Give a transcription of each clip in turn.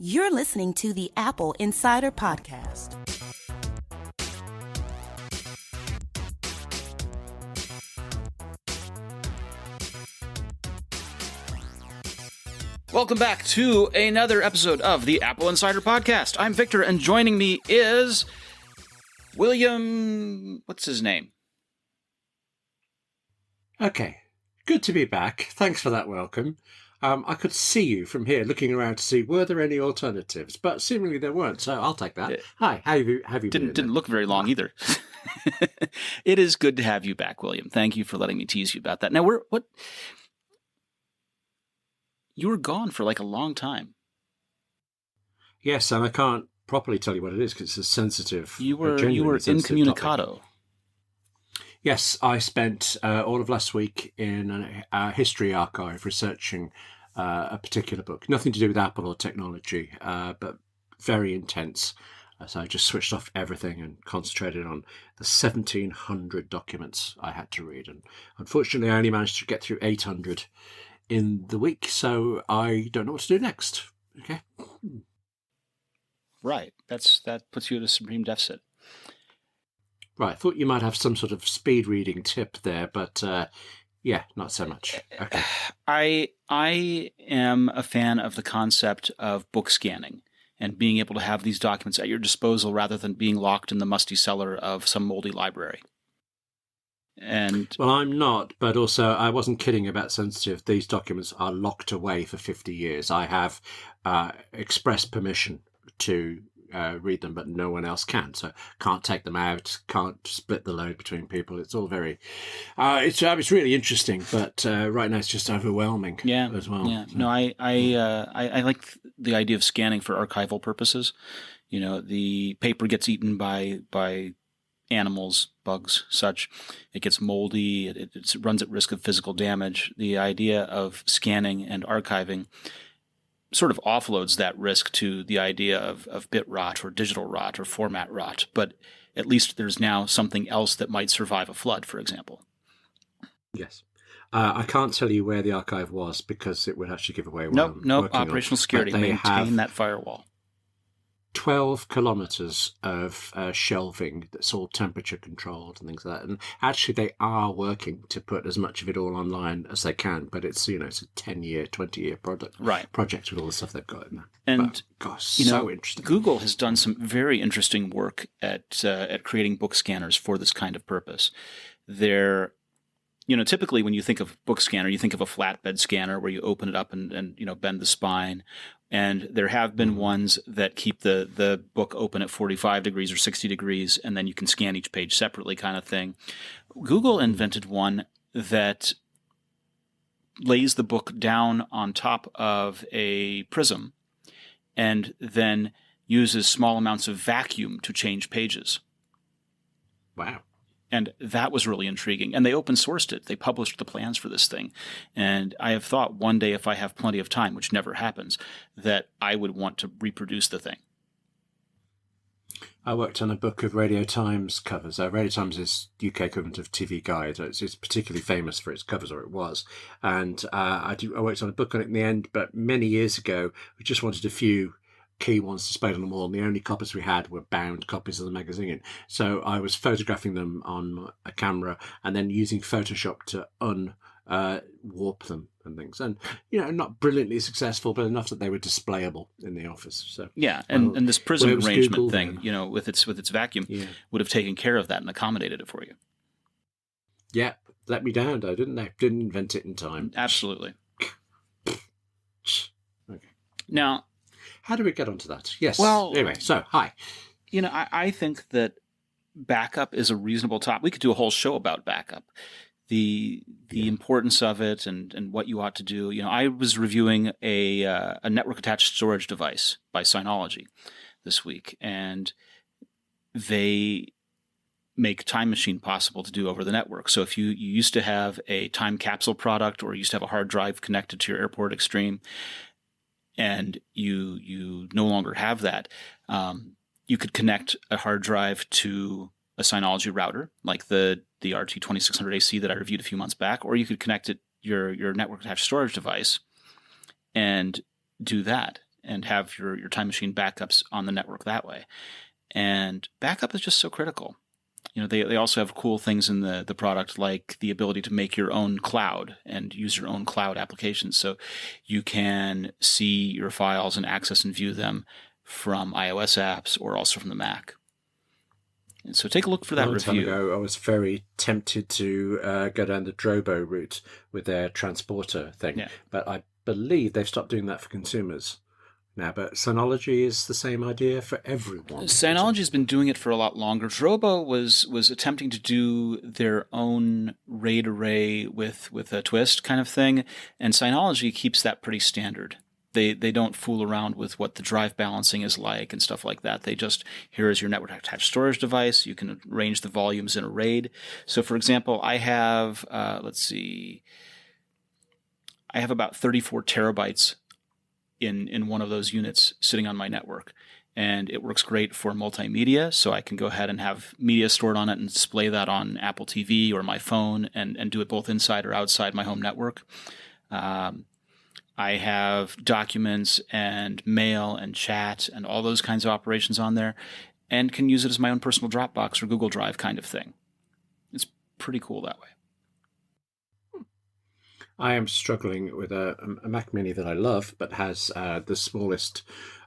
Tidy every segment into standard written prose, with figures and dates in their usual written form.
You're listening to the Apple Insider Podcast. Welcome back to another episode of the Apple Insider Podcast. I'm Victor, and joining me is William... What's his name? Okay, good to be back. Thanks for that welcome. I could see you from here looking around to see were there any alternatives, but seemingly there weren't, so I'll take that. Hi, how have you been? Didn't look very long either. It is good to have you back, William. Thank you for letting me tease you about that. Now, you were gone for like a long time. Yes, and I can't properly tell you what it is because it's a sensitive. You were incommunicado. Topic. Yes, I spent all of last week in a history archive researching a particular book. Nothing to do with Apple or technology, but very intense. So I just switched off everything and concentrated on the 1,700 documents I had to read. And unfortunately, I only managed to get through 800 in the week, so I don't know what to do next. Okay. Right. That puts you at a supreme deficit. Right, I thought you might have some sort of speed reading tip there, but yeah, not so much. Okay. I am a fan of the concept of book scanning and being able to have these documents at your disposal rather than being locked in the musty cellar of some moldy library. And well, I'm not, but also I wasn't kidding about sensitive. These documents are locked away for 50 years. I have express permission to read them, but no one else can. So can't take them out, can't split the load between people. It's all very, it's really interesting, but right now it's just overwhelming. Yeah, as well. Yeah, no, I like the idea of scanning for archival purposes. You know, the paper gets eaten by animals, bugs, such. It gets moldy. It runs at risk of physical damage. The idea of scanning and archiving sort of offloads that risk to the idea of bit rot or digital rot or format rot, but at least there's now something else that might survive a flood, for example. Yes. I can't tell you where the archive was because it would actually give away what Nope. Operational security. Maintain that firewall. 12 kilometers of shelving that's all temperature controlled and things like that. And actually they are working to put as much of it all online as they can, but it's, it's a 10-year, 20-year project with all the stuff they've got in there. And but, gosh, so interesting. Google has done some very interesting work at creating book scanners for this kind of purpose. They're, typically when you think of book scanner, you think of a flatbed scanner where you open it up and bend the spine. And there have been ones that keep the book open at 45 degrees or 60 degrees, and then you can scan each page separately kind of thing. Google invented one that lays the book down on top of a prism and then uses small amounts of vacuum to change pages. Wow. And that was really intriguing. And they open sourced it. They published the plans for this thing. And I have thought one day, if I have plenty of time, which never happens, that I would want to reproduce the thing. I worked on a book of Radio Times covers. Radio Times is UK equivalent of TV Guide. It's particularly famous for its covers, or it was. And I worked on a book on it in the end, but many years ago, we just wanted a few key ones displayed on the wall, and the only copies we had were bound copies of the magazine. So I was photographing them on a camera and then using Photoshop to warp them and things. And, not brilliantly successful, but enough that they were displayable in the office. So yeah, and this prism arrangement Google thing, with its vacuum, would have taken care of that and accommodated it for you. Yeah, let me down, though, didn't they? Didn't invent it in time. Absolutely. Okay. Now, how do we get onto that? Yes. Well, anyway, so hi. I think that backup is a reasonable topic. We could do a whole show about backup, the importance of it, and what you ought to do. I was reviewing a network attached storage device by Synology this week, and they make Time Machine possible to do over the network. So if you used to have a time capsule product, or you used to have a hard drive connected to your Airport Extreme, and you no longer have that, you could connect a hard drive to a Synology router, like the RT2600AC that I reviewed a few months back, or you could connect it your network attached storage device and do that. and have your time machine backups on the network that way. And backup is just so critical. They also have cool things in the product, like the ability to make your own cloud and use your own cloud applications. So you can see your files and access and view them from iOS apps or also from the Mac. And so take a look for that a long review. Time ago, I was very tempted to go down the Drobo route with their transporter thing, but I believe they've stopped doing that for consumers now. But Synology is the same idea for everyone. Synology has been doing it for a lot longer. Drobo was attempting to do their own RAID array with a twist kind of thing, and Synology keeps that pretty standard. They don't fool around with what the drive balancing is like and stuff like that. They just, here is your network attached storage device. You can arrange the volumes in a RAID. So, for example, I have, I have about 34 terabytes in one of those units sitting on my network. And it works great for multimedia, so I can go ahead and have media stored on it and display that on Apple TV or my phone and do it both inside or outside my home network. I have documents and mail and chat and all those kinds of operations on there, and can use it as my own personal Dropbox or Google Drive kind of thing. It's pretty cool that way. I am struggling with a Mac Mini that I love, but has the smallest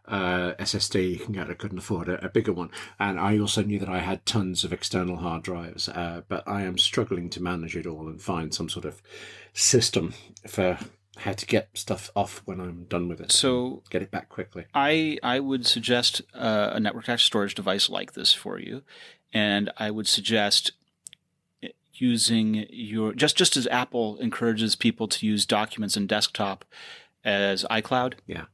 SSD you can get. I couldn't afford a bigger one. And I also knew that I had tons of external hard drives, but I am struggling to manage it all and find some sort of system for how to get stuff off when I'm done with it. So get it back quickly. I would suggest a network attached storage device like this for you. And I would suggest using your, just as Apple encourages people to use documents and desktop as iCloud. Yeah.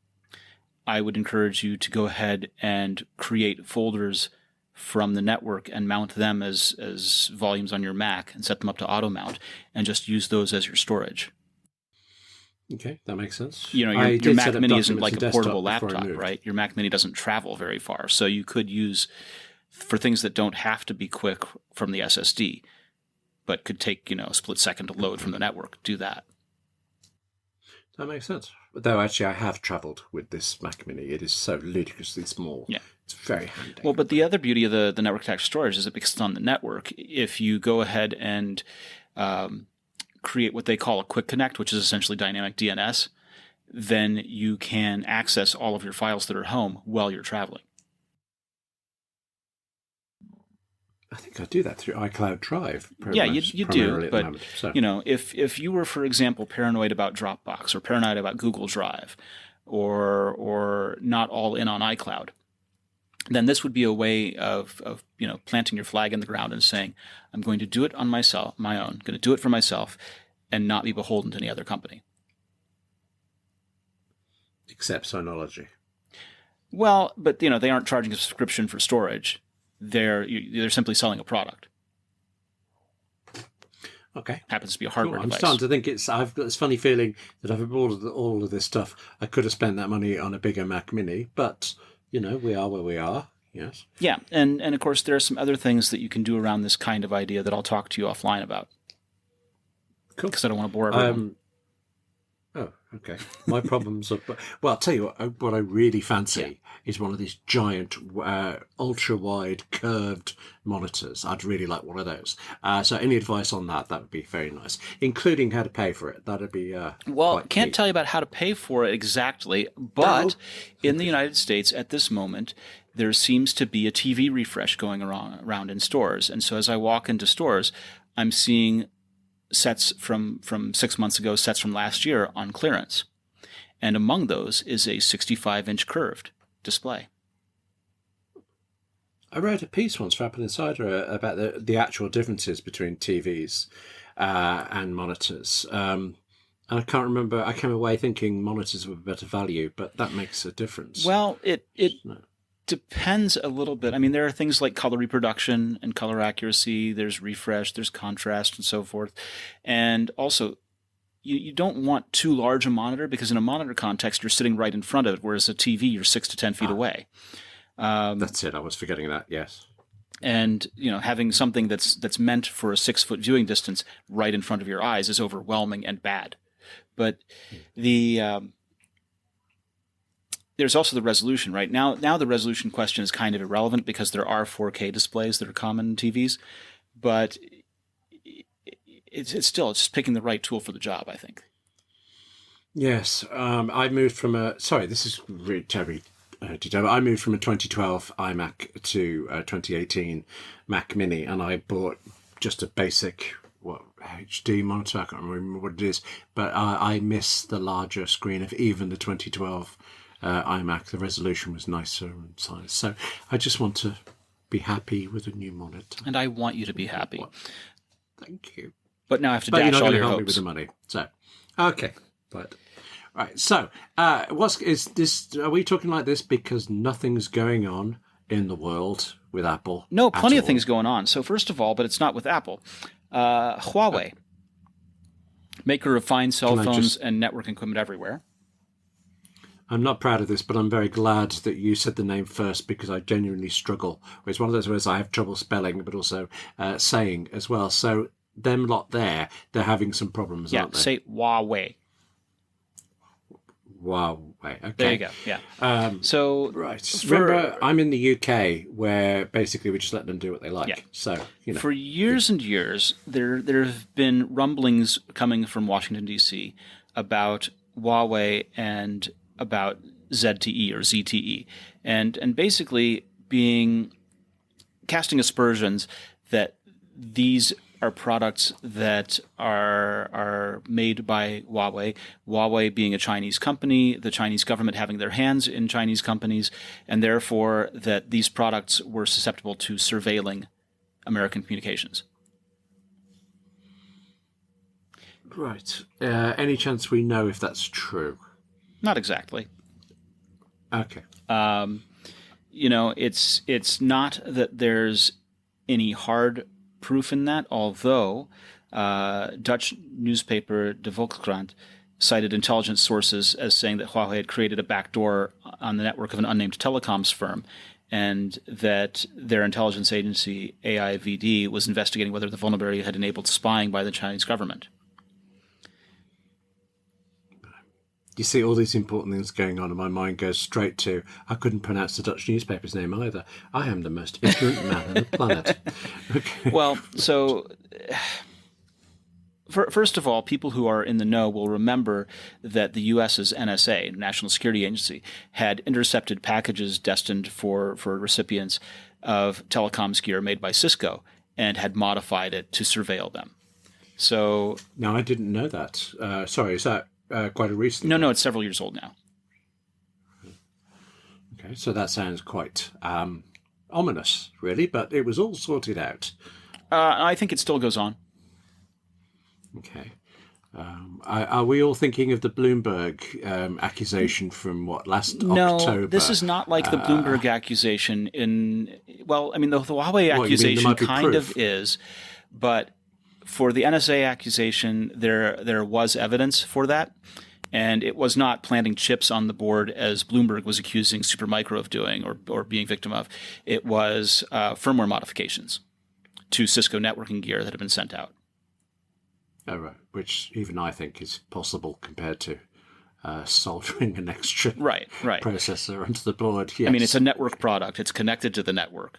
I would encourage you to go ahead and create folders from the network and mount them as volumes on your Mac and set them up to auto mount and just use those as your storage. Okay, that makes sense. Your Mac Mini isn't like a portable laptop, right? Your Mac Mini doesn't travel very far. So you could use, for things that don't have to be quick from the SSD, but could take, a split second to load from the network, do that. That makes sense. Though actually I have travelled with this Mac Mini. It is so ludicrously small. Yeah. It's very handy. Well, but the other beauty of the network attached storage is that because it's on the network, if you go ahead and create what they call a quick connect, which is essentially dynamic DNS, then you can access all of your files that are home while you're traveling. I think I do that through iCloud Drive. Yeah, you do. But, if you were, for example, paranoid about Dropbox or paranoid about Google Drive or not all in on iCloud, then this would be a way of planting your flag in the ground and saying, I'm going to do it on my own, I'm going to do it for myself and not be beholden to any other company. Except Synology. Well, but they aren't charging a subscription for storage. They're simply selling a product. Okay. Happens to be a hardware I'm device. starting to think I've got this funny feeling that I've bought all of this stuff. I could have spent that money on a bigger Mac Mini, but we are where we are. Yes. Yeah, and of course there are some other things that you can do around this kind of idea that I'll talk to you offline about. Cool. Because I don't want to bore everyone. Oh, okay. My problems are... Well, I'll tell you what I really fancy is one of these giant, ultra-wide, curved monitors. I'd really like one of those. So any advice on that would be very nice, including how to pay for it. That'd be well, can't tell you about how to pay for it exactly, but in the United States at this moment, there seems to be a TV refresh going around in stores. And so as I walk into stores, I'm seeing sets from 6 months ago, sets from last year on clearance. And among those is a 65-inch curved display. I wrote a piece once for AppleInsider about the actual differences between TVs and monitors. And I can't remember, I came away thinking monitors were better value, but that makes a difference. Well, it depends a little bit. I mean, there are things like color reproduction and color accuracy. There's refresh, there's contrast, and so forth. And also, you don't want too large a monitor because in a monitor context, you're sitting right in front of it, whereas a TV, you're 6 to 10 feet away. That's it. I was forgetting that. Yes. And having something that's meant for a 6-foot viewing distance right in front of your eyes is overwhelming and bad. But there's also the resolution, right? Now the resolution question is kind of irrelevant because there are 4K displays that are common in TVs, but it's just picking the right tool for the job, I think. Yes, I moved from this is really terribly detailed. I moved from a 2012 iMac to a 2018 Mac Mini, and I bought just a basic HD monitor. I can't remember what it is, but I miss the larger screen of even the 2012 iMac. The resolution was nicer and size. So I just want to be happy with a new monitor. And I want you to be happy. Thank you. But now I have to dash all your hopes. Me with the money. So, okay. But right. So, is this? Are we talking like this because nothing's going on in the world with Apple? No, plenty of things going on. So first of all, but it's not with Apple. Huawei, maker of fine cell phones and network equipment everywhere. I'm not proud of this, but I'm very glad that you said the name first because I genuinely struggle. It's one of those words I have trouble spelling, but also saying as well. So them lot there, they're having some problems, aren't they? Yeah, say Huawei. Okay. There you go. Yeah. Right. Remember, I'm in the UK where basically we just let them do what they like. Yeah. So, For years and years, there have been rumblings coming from Washington, D.C. about Huawei and about ZTE or ZTE, and basically casting aspersions that these are products that are made by Huawei, Huawei being a Chinese company, the Chinese government having their hands in Chinese companies, and therefore that these products were susceptible to surveilling American communications. Right. Any chance we know if that's true? Not exactly. Okay. It's not that there's any hard proof in that, although Dutch newspaper De Volkskrant cited intelligence sources as saying that Huawei had created a backdoor on the network of an unnamed telecoms firm, and that their intelligence agency, AIVD, was investigating whether the vulnerability had enabled spying by the Chinese government. You see all these important things going on and my mind goes straight to, I couldn't pronounce the Dutch newspaper's name either. I am the most ignorant man on the planet. Okay. Well, so first of all, people who are in the know will remember that the U.S.'s NSA, National Security Agency, had intercepted packages destined for recipients of telecoms gear made by Cisco and had modified it to surveil them. So now I didn't know that. Sorry, is that quite a recent? No, it's several years old now. Okay, so that sounds quite ominous, really, but it was all sorted out. I think it still goes on. Okay. Are we all thinking of the Bloomberg accusation from last October? No, this is not like the Bloomberg accusation. The Huawei accusation kind of is, but for the NSA accusation, there was evidence for that, and it was not planting chips on the board as Bloomberg was accusing Supermicro of doing or being victim of. It was firmware modifications to Cisco networking gear that had been sent out. Oh, right. Which even I think is possible compared to soldering an extra right. processor onto the board. Yes. I mean, it's a network product. It's connected to the network.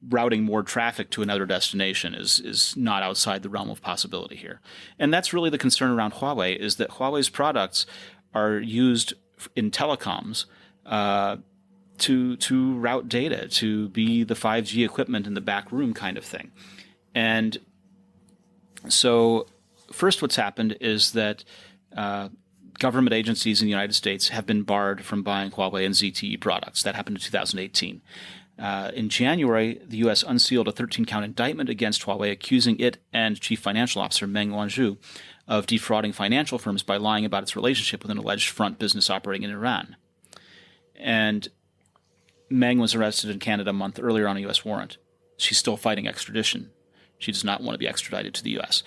Routing more traffic to another destination is not outside the realm of possibility here. And that's really the concern around Huawei, is that Huawei's products are used in telecoms to route data, to be the 5G equipment in the back room kind of thing. And so first what's happened is that government agencies in the United States have been barred from buying Huawei and ZTE products. That happened in 2018. In January, the U.S. unsealed a 13-count indictment against Huawei, accusing it and Chief Financial Officer Meng Wanzhou of defrauding financial firms by lying about its relationship with an alleged front business operating in Iran. And Meng was arrested in Canada a month earlier on a U.S. warrant. She's still fighting extradition. She does not want to be extradited to the U.S.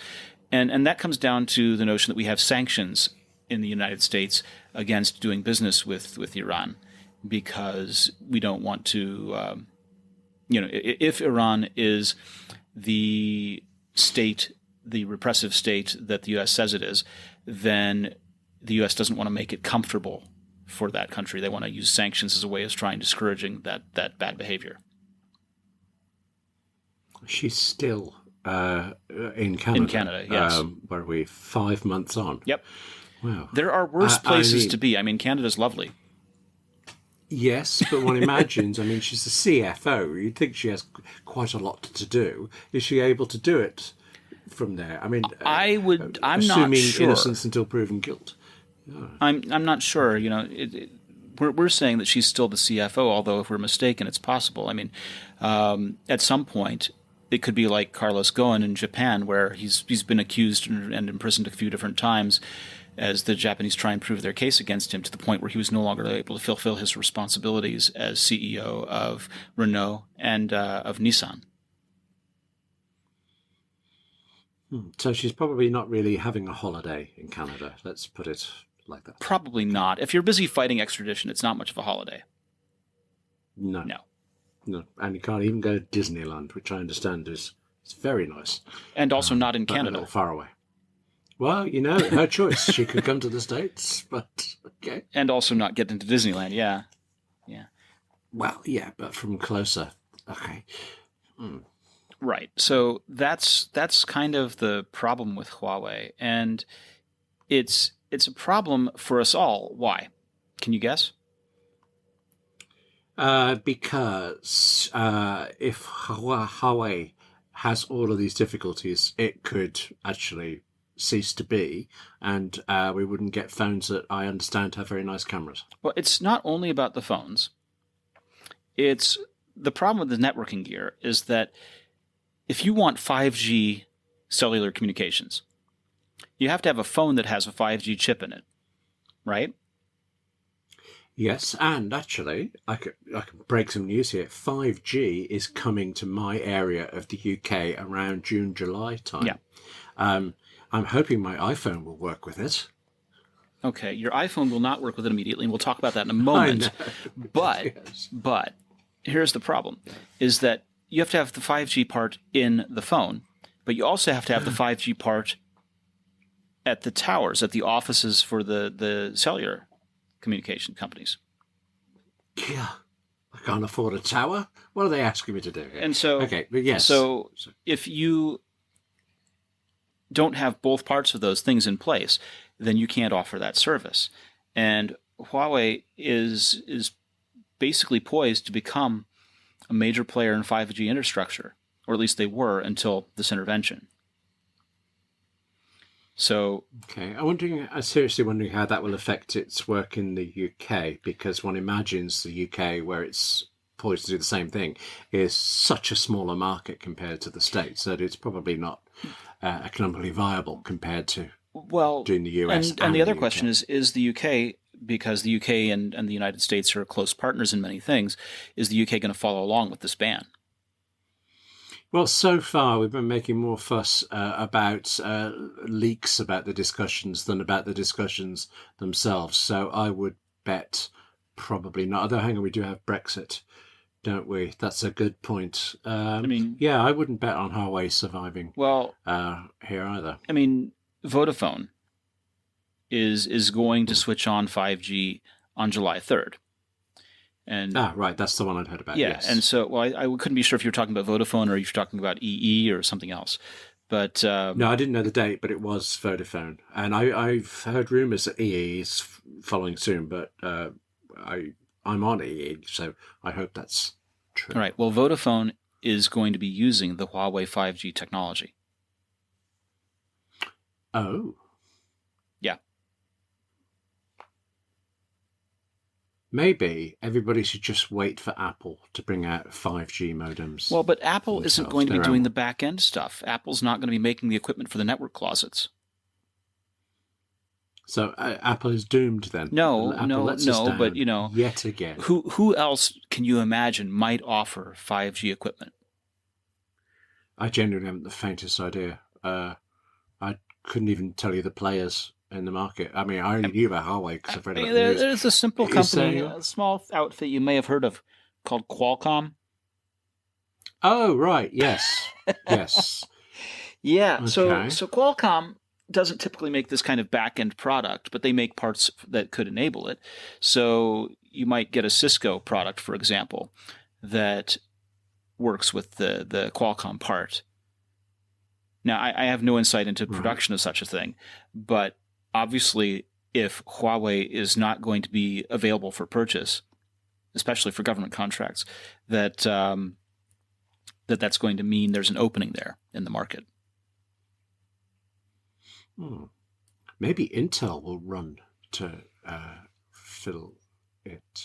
And that comes down to the notion that we have sanctions in the United States against doing business with Iran, because we don't want to, if Iran is the state, the repressive state that the U.S. says it is, then the U.S. doesn't want to make it comfortable for that country. They want to use sanctions as a way of discouraging that bad behavior. She's still in Canada. In Canada, yes. Where are we? 5 months on. Yep. Wow. There are worse places to be. I mean, Canada's lovely. Yes, but one imagines, I mean, she's the CFO. You'd think she has quite a lot to do. Is she able to do it from there? I mean, I'm not assuming sure. Innocence until proven guilt. I'm not sure. You know, we're saying that she's still the CFO, although if we're mistaken, it's possible. I mean, at some point, it could be like Carlos Ghosn in Japan, where he's been accused and imprisoned a few different times as the Japanese try and prove their case against him, to the point where he was no longer able to fulfill his responsibilities as CEO of Renault and of Nissan. So she's probably not really having a holiday in Canada. Let's put it like that. Probably not. If you're busy fighting extradition, it's not much of a holiday. No. No. And you can't even go to Disneyland, which I understand is very nice. And also not in but Canada. a little far away. Well, you know, her choice. She could come to the States, but okay. And also not get into Disneyland, yeah. Well, yeah, but from closer. Okay. Right. So that's kind of the problem with Huawei, and it's a problem for us all. Why? Can you guess? Because if Huawei has all of these difficulties, it could actually cease to be, and we wouldn't get phones that I understand have very nice cameras. Well, it's not only about the phones. It's the problem with the networking gear is that if you want 5G cellular communications, you have to have a phone that has a 5G chip in it, right? Yes, and actually, I can break some news here. 5G is coming to my area of the UK around June, July time. Yeah. I'm hoping my iPhone will work with it. Okay, your iPhone will not work with it immediately, and we'll talk about that in a moment. But Yes. but here's the problem, is that you have to have the 5G part in the phone, but you also have to have the 5G part at the towers, at the offices for the cellular communication companies. Yeah, I can't afford a tower. What are they asking me to do here? And so, okay, but yes. So if you don't have both parts of those things in place, then you can't offer that service. And Huawei is basically poised to become a major player in 5G infrastructure, or at least they were until this intervention. So, okay, I'm seriously wondering how that will affect its work in the UK, because one imagines the UK, where it's poised to do the same thing, is such a smaller market compared to the States that it's probably not economically viable compared to doing the US. And the other question is the UK, because the UK and the United States are close partners in many things, is the UK going to follow along with this ban? Well, so far we've been making more fuss about leaks about the discussions than about the discussions themselves. So I would bet probably not. Although, hang on, we do have Brexit, don't we? That's a good point. I wouldn't bet on Huawei surviving here either. I mean, Vodafone is going to switch on 5G on July 3rd. And right, that's the one I'd heard about. Yeah, yes. And so, well, I couldn't be sure if you were talking about Vodafone or if you're talking about EE or something else. But no, I didn't know the date, but it was Vodafone, and I've heard rumours that EE is following soon. But I'm on EE, so I hope that's true. All right. Well, Vodafone is going to be using the Huawei 5G technology. Oh. Yeah. Maybe everybody should just wait for Apple to bring out 5G modems. Well, but Apple isn't going to be doing the back-end stuff. Apple's not going to be making the equipment for the network closets. So Apple is doomed then? No, but yet again. Who else can you imagine might offer 5G equipment? I genuinely haven't the faintest idea. I couldn't even tell you the players in the market. I mean, I only knew about Huawei because I've read about the news. There's a simple company, a small outfit you may have heard of called Qualcomm. Oh, right. Yes. Yes. Yeah. Okay. So Qualcomm doesn't typically make this kind of back-end product, but they make parts that could enable it. So you might get a Cisco product, for example, that works with the Qualcomm part. Now, I have no insight into production of such a thing, but obviously if Huawei is not going to be available for purchase, especially for government contracts, that's going to mean there's an opening there in the market. Maybe Intel will run to fill it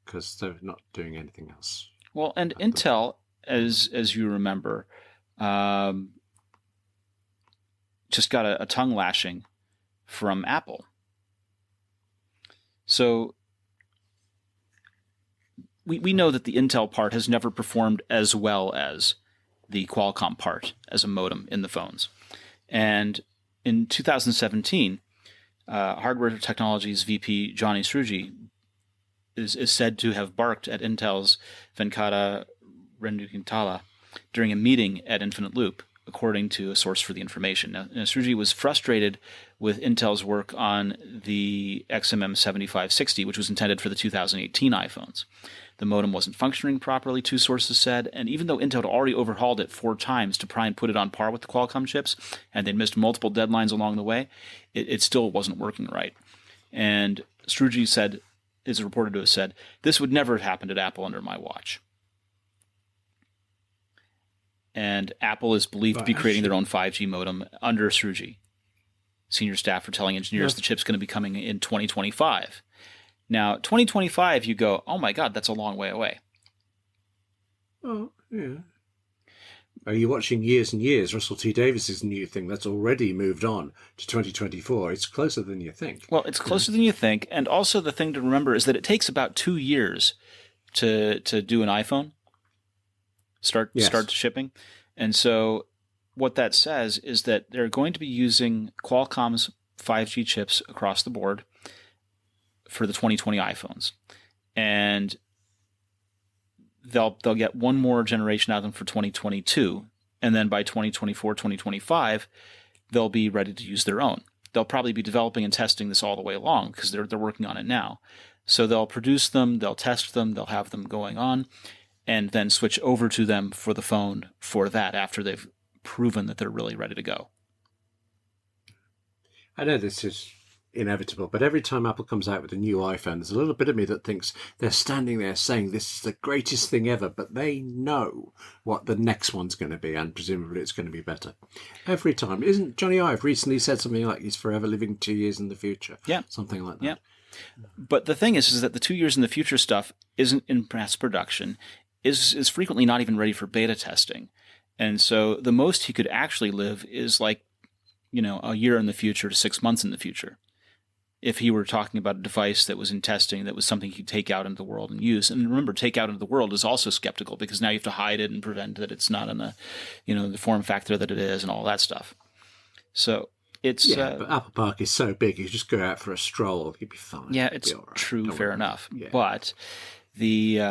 because they're not doing anything else. Well, and Intel, as you remember, just got a tongue lashing from Apple. So we know that the Intel part has never performed as well as the Qualcomm part as a modem in the phones. And in 2017, Hardware Technologies VP Johnny Sruji is said to have barked at Intel's Venkata Rendukintala during a meeting at Infinite Loop, according to a source for the information. Now, Sruji was frustrated with Intel's work on the XMM 7560, which was intended for the 2018 iPhones. The modem wasn't functioning properly, two sources said, and even though Intel had already overhauled it 4 times to try and put it on par with the Qualcomm chips, and they'd missed multiple deadlines along the way, it still wasn't working right. And Sruji said, is reported to have said, "This would never have happened at Apple under my watch." And Apple is believed to be creating their own 5G modem under Sruji. Senior staff are telling engineers the chip's going to be coming in 2025. Now, 2025, you go, oh my God, that's a long way away. Oh, yeah. Are you watching Years and Years? Russell T. Davis's new thing that's already moved on to 2024. It's closer than you think. Well, it's closer than you think. And also the thing to remember is that it takes about 2 years to do an iPhone, start shipping. And so what that says is that they're going to be using Qualcomm's 5G chips across the board for the 2020 iPhones. And they'll get one more generation out of them for 2022. And then by 2024, 2025, they'll be ready to use their own. They'll probably be developing and testing this all the way along because they're working on it now. So they'll produce them, they'll test them, they'll have them going on, and then switch over to them for the phone for that after they've proven that they're really ready to go. I know this is inevitable, but every time Apple comes out with a new iPhone, there's a little bit of me that thinks they're standing there saying this is the greatest thing ever, but they know what the next one's going to be, and presumably it's going to be better. Every time. Isn't Johnny Ive recently said something like he's forever living 2 years in the future? Yeah. Something like that. Yeah. But the thing is that the 2 years in the future stuff isn't in mass production, is frequently not even ready for beta testing. And so the most he could actually live is like, a year in the future to 6 months in the future. If he were talking about a device that was in testing, that was something he could take out into the world and use. And remember, take out into the world is also skeptical because now you have to hide it and prevent that it's not in the form factor that it is and all that stuff. So it's... but Apple Park is so big, you just go out for a stroll, you'd be fine. Yeah, it's right. true, fair enough. Yeah. But the...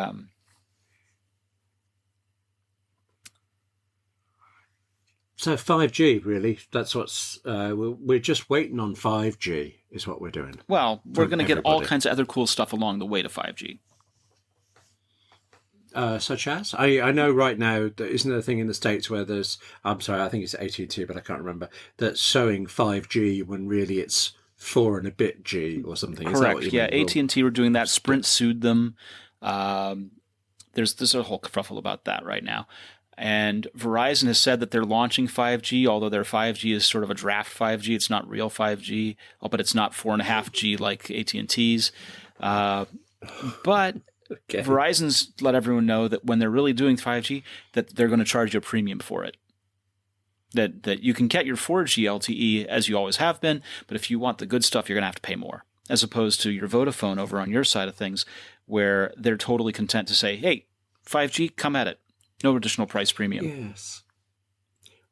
So 5G, really, that's what's... we're just waiting on 5G is what we're doing. Well, we're going to get all kinds of other cool stuff along the way to 5G. Such as? I know right now, isn't there a thing in the States where there's... I'm sorry, I think it's AT&T, but I can't remember. That's showing 5G when really it's 4 and a bit G or something. Correct, yeah. AT&T were doing that. Sprint sued them. There's a whole kerfuffle about that right now. And Verizon has said that they're launching 5G, although their 5G is sort of a draft 5G. It's not real 5G, but it's not 4.5G like AT&T's. But okay. Verizon's let everyone know that when they're really doing 5G, that they're going to charge you a premium for it. That you can get your 4G LTE as you always have been, but if you want the good stuff, you're going to have to pay more. As opposed to your Vodafone over on your side of things, where they're totally content to say, hey, 5G, come at it. No additional price premium. Yes.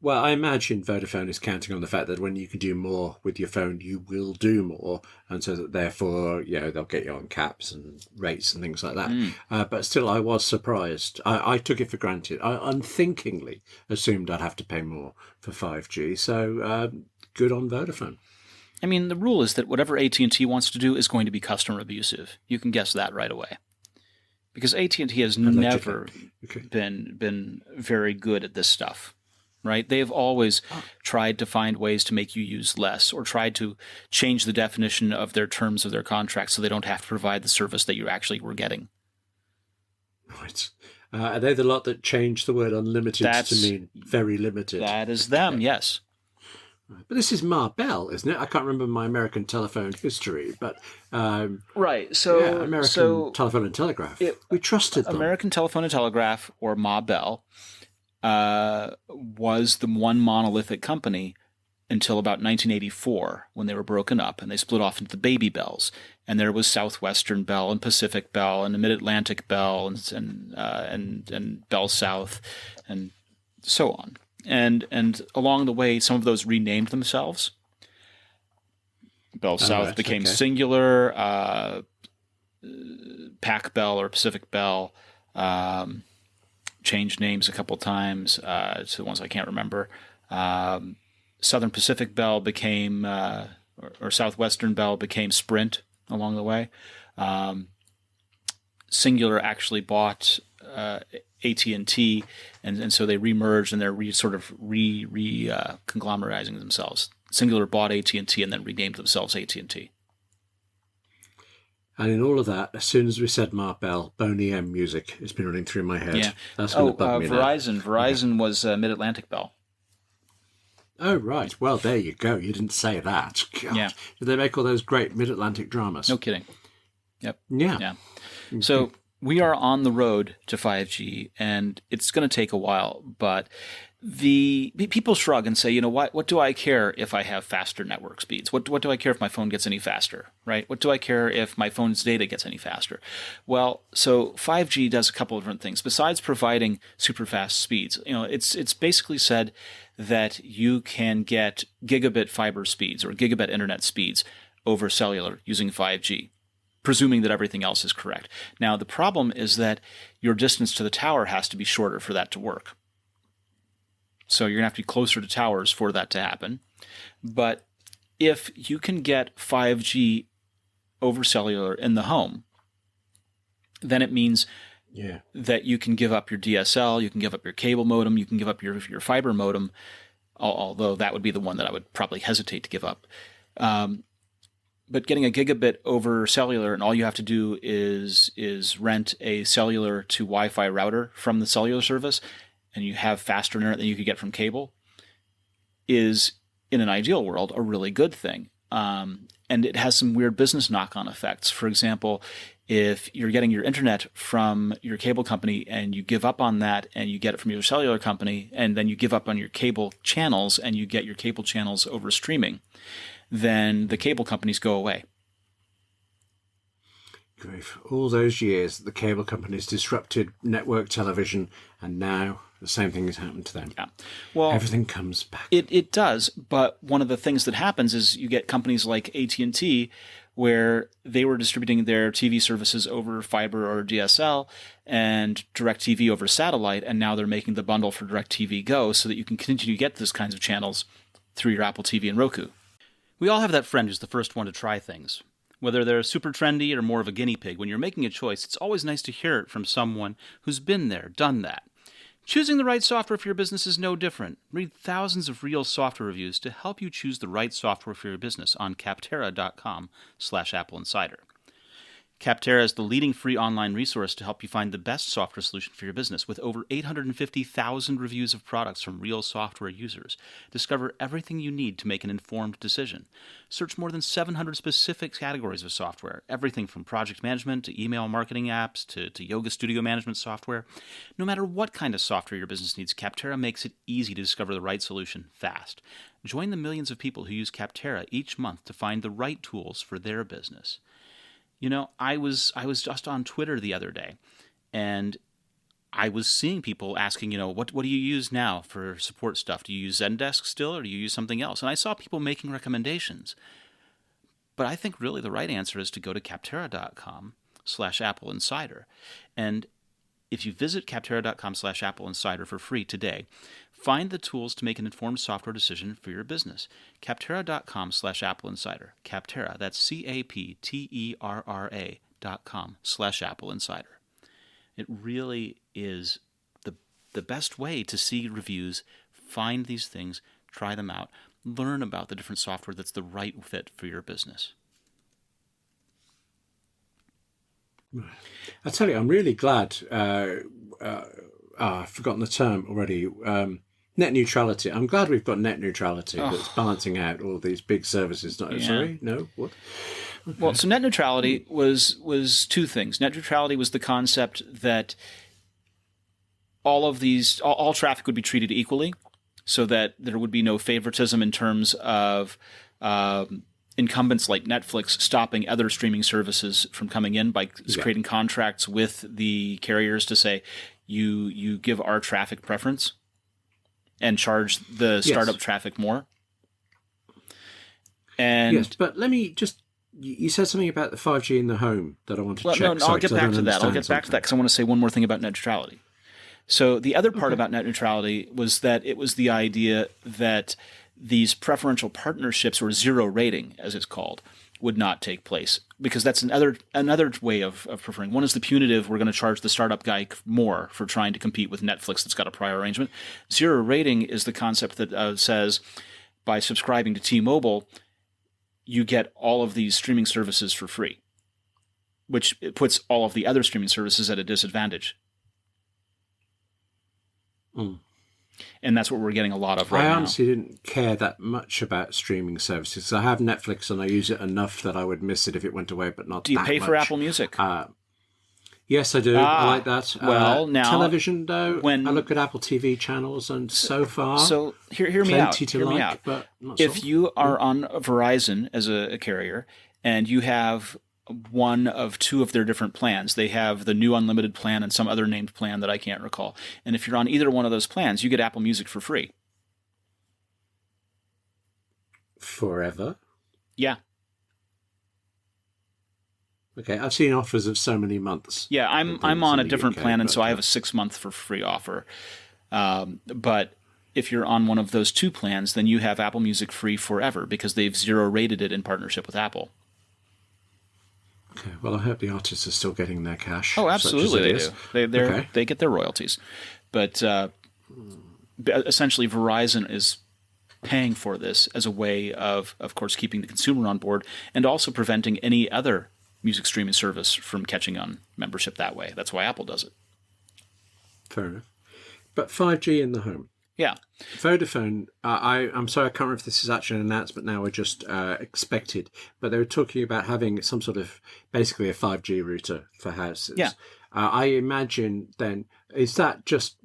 Well, I imagine Vodafone is counting on the fact that when you can do more with your phone, you will do more. And so that therefore, they'll get you on caps and rates and things like that. But still, I was surprised. I took it for granted. I unthinkingly assumed I'd have to pay more for 5G. So good on Vodafone. I mean, the rule is that whatever AT&T wants to do is going to be customer abusive. You can guess that right away. Because AT&T has never been very good at this stuff, right? They have always tried to find ways to make you use less, or tried to change the definition of their terms of their contract so they don't have to provide the service that you actually were getting. Right. Are they the lot that changed the word unlimited to mean very limited? That is them, yes. But this is Marbell, isn't it? I can't remember my American telephone history, but right. So American Telephone and Telegraph. We trusted them. American Telephone and Telegraph, or Marbell, was the one monolithic company until about 1984, when they were broken up and they split off into the baby bells. And there was Southwestern Bell and Pacific Bell and the Mid-Atlantic Bell and Bell South and so on. And along the way, some of those renamed themselves. Bell South became Singular, Pac Bell or Pacific Bell, changed names a couple times to the ones I can't remember. Southern Pacific Bell became, or Southwestern Bell became Sprint along the way. Singular actually bought AT&T, and so they remerged and they're conglomerizing themselves. Singular bought AT&T and then renamed themselves AT&T. And in all of that, as soon as we said Marbell, Boney M music has been running through my head. Yeah. That's going to bug me Verizon. now. Verizon was Mid-Atlantic Bell. Oh, right. Well, there you go. You didn't say that. God. Yeah. Did they make all those great Mid-Atlantic dramas? No kidding. Yep. Yeah. So we are on the road to 5G, and it's going to take a while, but the people shrug and say, what do I care if I have faster network speeds? What do I care if my phone gets any faster, right? What do I care if my phone's data gets any faster? Well, so 5G does a couple of different things. Besides providing super fast speeds, it's basically said that you can get gigabit fiber speeds or gigabit internet speeds over cellular using 5G, presuming that everything else is correct. Now, the problem is that your distance to the tower has to be shorter for that to work. So you're going to have to be closer to towers for that to happen. But if you can get 5G over cellular in the home, then it means that you can give up your DSL, you can give up your cable modem, you can give up your fiber modem, although that would be the one that I would probably hesitate to give up. But getting a gigabit over cellular, and all you have to do is rent a cellular to Wi-Fi router from the cellular service, and you have faster internet than you could get from cable, is, in an ideal world, a really good thing. And it has some weird business knock-on effects. For example, if you're getting your internet from your cable company and you give up on that and you get it from your cellular company, and then you give up on your cable channels and you get your cable channels over streaming, then the cable companies go away. Grief. All those years, the cable companies disrupted network television, and now the same thing has happened to them. Yeah. Well, everything comes back. It does, but one of the things that happens is you get companies like AT&T, where they were distributing their TV services over fiber or DSL and DirecTV over satellite, and now they're making the bundle for DirecTV Go so that you can continue to get those kinds of channels through your Apple TV and Roku. We all have that friend who's the first one to try things. Whether they're super trendy or more of a guinea pig, when you're making a choice, it's always nice to hear it from someone who's been there, done that. Choosing the right software for your business is no different. Read thousands of real software reviews to help you choose the right software for your business on Capterra.com/AppleInsider. Capterra is the leading free online resource to help you find the best software solution for your business. With over 850,000 reviews of products from real software users, discover everything you need to make an informed decision. Search more than 700 specific categories of software, everything from project management to email marketing apps to yoga studio management software. No matter what kind of software your business needs, Capterra makes it easy to discover the right solution fast. Join the millions of people who use Capterra each month to find the right tools for their business. I was just on Twitter the other day, and I was seeing people asking, what do you use now for support stuff? Do you use Zendesk still, or do you use something else? And I saw people making recommendations. But I think really the right answer is to go to Capterra.com/AppleInsider. And if you visit Capterra.com/AppleInsider for free today, Find the tools to make an informed software decision for your business. Capterra.com/AppleInsider. Capterra, that's CAPTERRA.com/AppleInsider. It really is the best way to see reviews, find these things, try them out, learn about the different software that's the right fit for your business. I tell you, I'm really glad. I've forgotten the term already. Net neutrality. I'm glad we've got net neutrality that's balancing out all these big services. Sorry, no, what? Okay. Well, so net neutrality was two things. Net neutrality was the concept that all traffic would be treated equally, so that there would be no favoritism in terms of incumbents like Netflix stopping other streaming services from coming in by creating contracts with the carriers to say, you give our traffic preference and charge the startup traffic more. And yes, but let me just, you said something about the 5G in the home that I want to check. No, I'll get back to that. I'll get back to that because I want to say one more thing about net neutrality. So the other part about net neutrality was that it was the idea that these preferential partnerships, or zero rating, as it's called, would not take place, because that's another way of preferring. One is the punitive, we're going to charge the startup guy more for trying to compete with Netflix that's got a prior arrangement. Zero rating is the concept that says by subscribing to T-Mobile, you get all of these streaming services for free, which puts all of the other streaming services at a disadvantage. And that's what we're getting a lot of right now. I honestly didn't care that much about streaming services. I have Netflix and I use it enough that I would miss it if it went away, but not that much. Do you pay for Apple Music? Yes, I do. I like that. Well, now television, though, when I look at Apple TV channels, and so far, so hear me out. Hear me out. But not if you are on Verizon as a carrier and you have one of two of their different plans, they have the new unlimited plan and some other named plan that I can't recall. And if you're on either one of those plans, you get Apple Music for free. Forever? Yeah. Okay, I've seen offers of so many months. Yeah, I'm on a different plan, and so I have a 6-month for free offer. But if you're on one of those two plans, then you have Apple Music free forever because they've zero rated it in partnership with Apple. Okay, well, I hope the artists are still getting their cash. Oh, absolutely, they do. They get their royalties, but essentially, Verizon is paying for this as a way of course, keeping the consumer on board and also preventing any other music streaming service from catching on membership that way. That's why Apple does it. Fair enough. But 5G in the home. Yeah. Vodafone, I'm sorry, I can't remember if this is actually an announcement now or just expected, but they were talking about having some sort of, basically a 5G router for houses. Yeah. I imagine then, is that just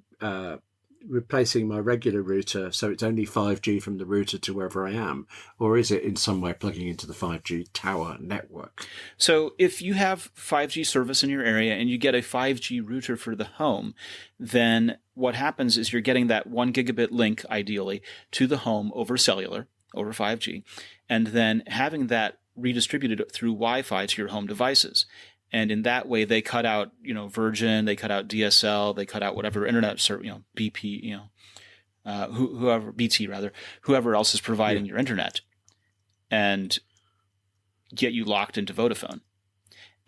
replacing my regular router so it's only 5G from the router to wherever I am, or is it in some way plugging into the 5G tower network? So if you have 5G service in your area and you get a 5G router for the home, then what happens is you're getting that 1 gigabit link, ideally, to the home over cellular, over 5G, and then having that redistributed through Wi-Fi to your home devices. And in that way, they cut out, Virgin, they cut out DSL, they cut out whatever internet, BP, whoever, BT rather, whoever else is providing your internet, and get you locked into Vodafone.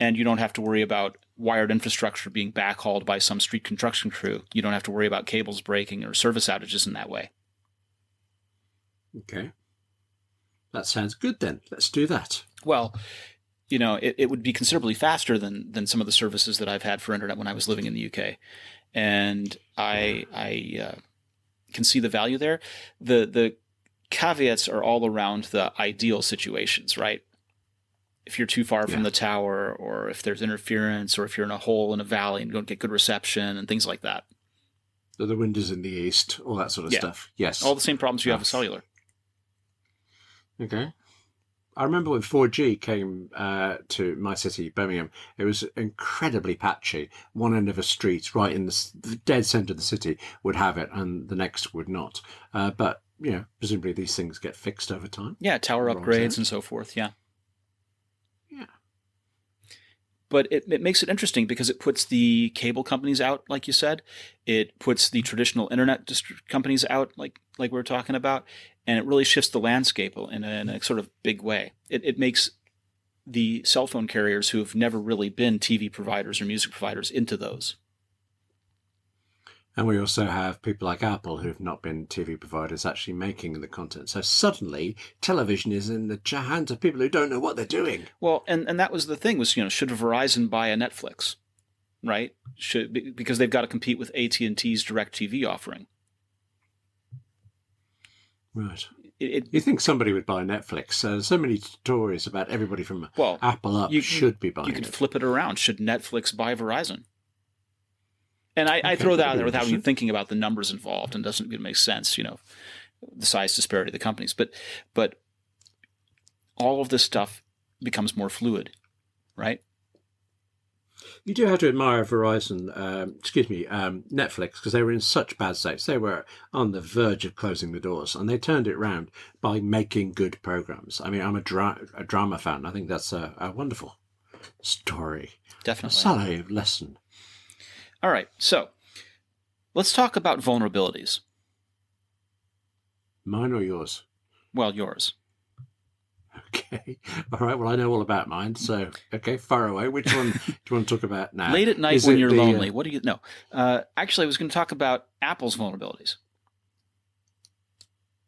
And you don't have to worry about wired infrastructure being backhauled by some street construction crew. You don't have to worry about cables breaking or service outages in that way. Okay. That sounds good then. Let's do that. Well, it would be considerably faster than some of the services that I've had for internet when I was living in the UK. And I can see the value there. The caveats are all around the ideal situations, right? If you're too far from the tower, or if there's interference, or if you're in a hole in a valley and you don't get good reception and things like that. The wind is in the east, all that sort of stuff. Yes. All the same problems you have with cellular. Okay. I remember when 4G came to my city, Birmingham, it was incredibly patchy. One end of a street right in the dead centre of the city would have it and the next would not. But, presumably these things get fixed over time. Yeah, tower upgrades and so forth, yeah. Yeah. But it makes it interesting because it puts the cable companies out, like you said. It puts the traditional internet companies out, like we were talking about, and it really shifts the landscape in a sort of big way. It makes the cell phone carriers who have never really been TV providers or music providers into those. And we also have people like Apple who have not been TV providers actually making the content. So suddenly television is in the hands of people who don't know what they're doing. Well, and that was the thing was, should Verizon buy a Netflix, right? Because they've got to compete with AT&T's DirecTV offering. Right. You think somebody would buy Netflix? So many stories about everybody from Apple up should be buying it. You could flip it around. Should Netflix buy Verizon? And I throw that out there without even thinking about the numbers involved, and doesn't make sense, the size disparity of the companies. But all of this stuff becomes more fluid, right? You do have to admire Verizon, Netflix, because they were in such bad states. They were on the verge of closing the doors, and they turned it around by making good programs. I mean, I'm a drama fan. I think that's a wonderful story. Definitely. A salary lesson. All right, so let's talk about vulnerabilities. Mine or yours? Well, yours. Okay. All right. Well, I know all about mine. So, okay, far away. Which one do you want to talk about now? Late at night when you're lonely. What do you know? Actually, I was going to talk about Apple's vulnerabilities.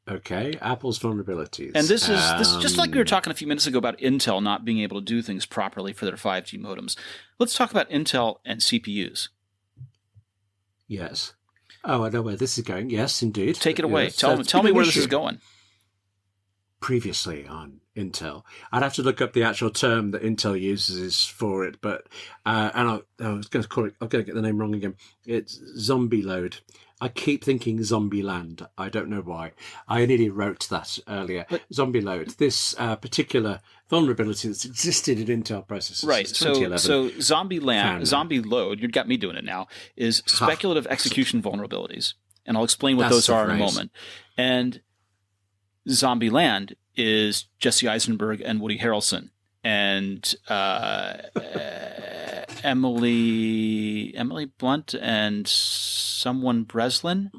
Okay, Apple's vulnerabilities. And this is just like we were talking a few minutes ago about Intel not being able to do things properly for their 5G modems. Let's talk about Intel and CPUs. Yes. Oh, I know where this is going. Yes, indeed. Take it away. Yes. Tell me where this is going. Previously on Intel, I'd have to look up the actual term that Intel uses for it, but I was going to call it. I'm going to get the name wrong again. It's Zombieload. I keep thinking Zombieland. I don't know why. I nearly wrote that earlier. But Zombieload. This particular vulnerability that's existed in Intel processors. Right. So Zombieload, you've got me doing it now, is speculative execution vulnerabilities. And I'll explain what those are in a moment. And Zombieland is Jesse Eisenberg and Woody Harrelson and Emily Blunt and someone Breslin.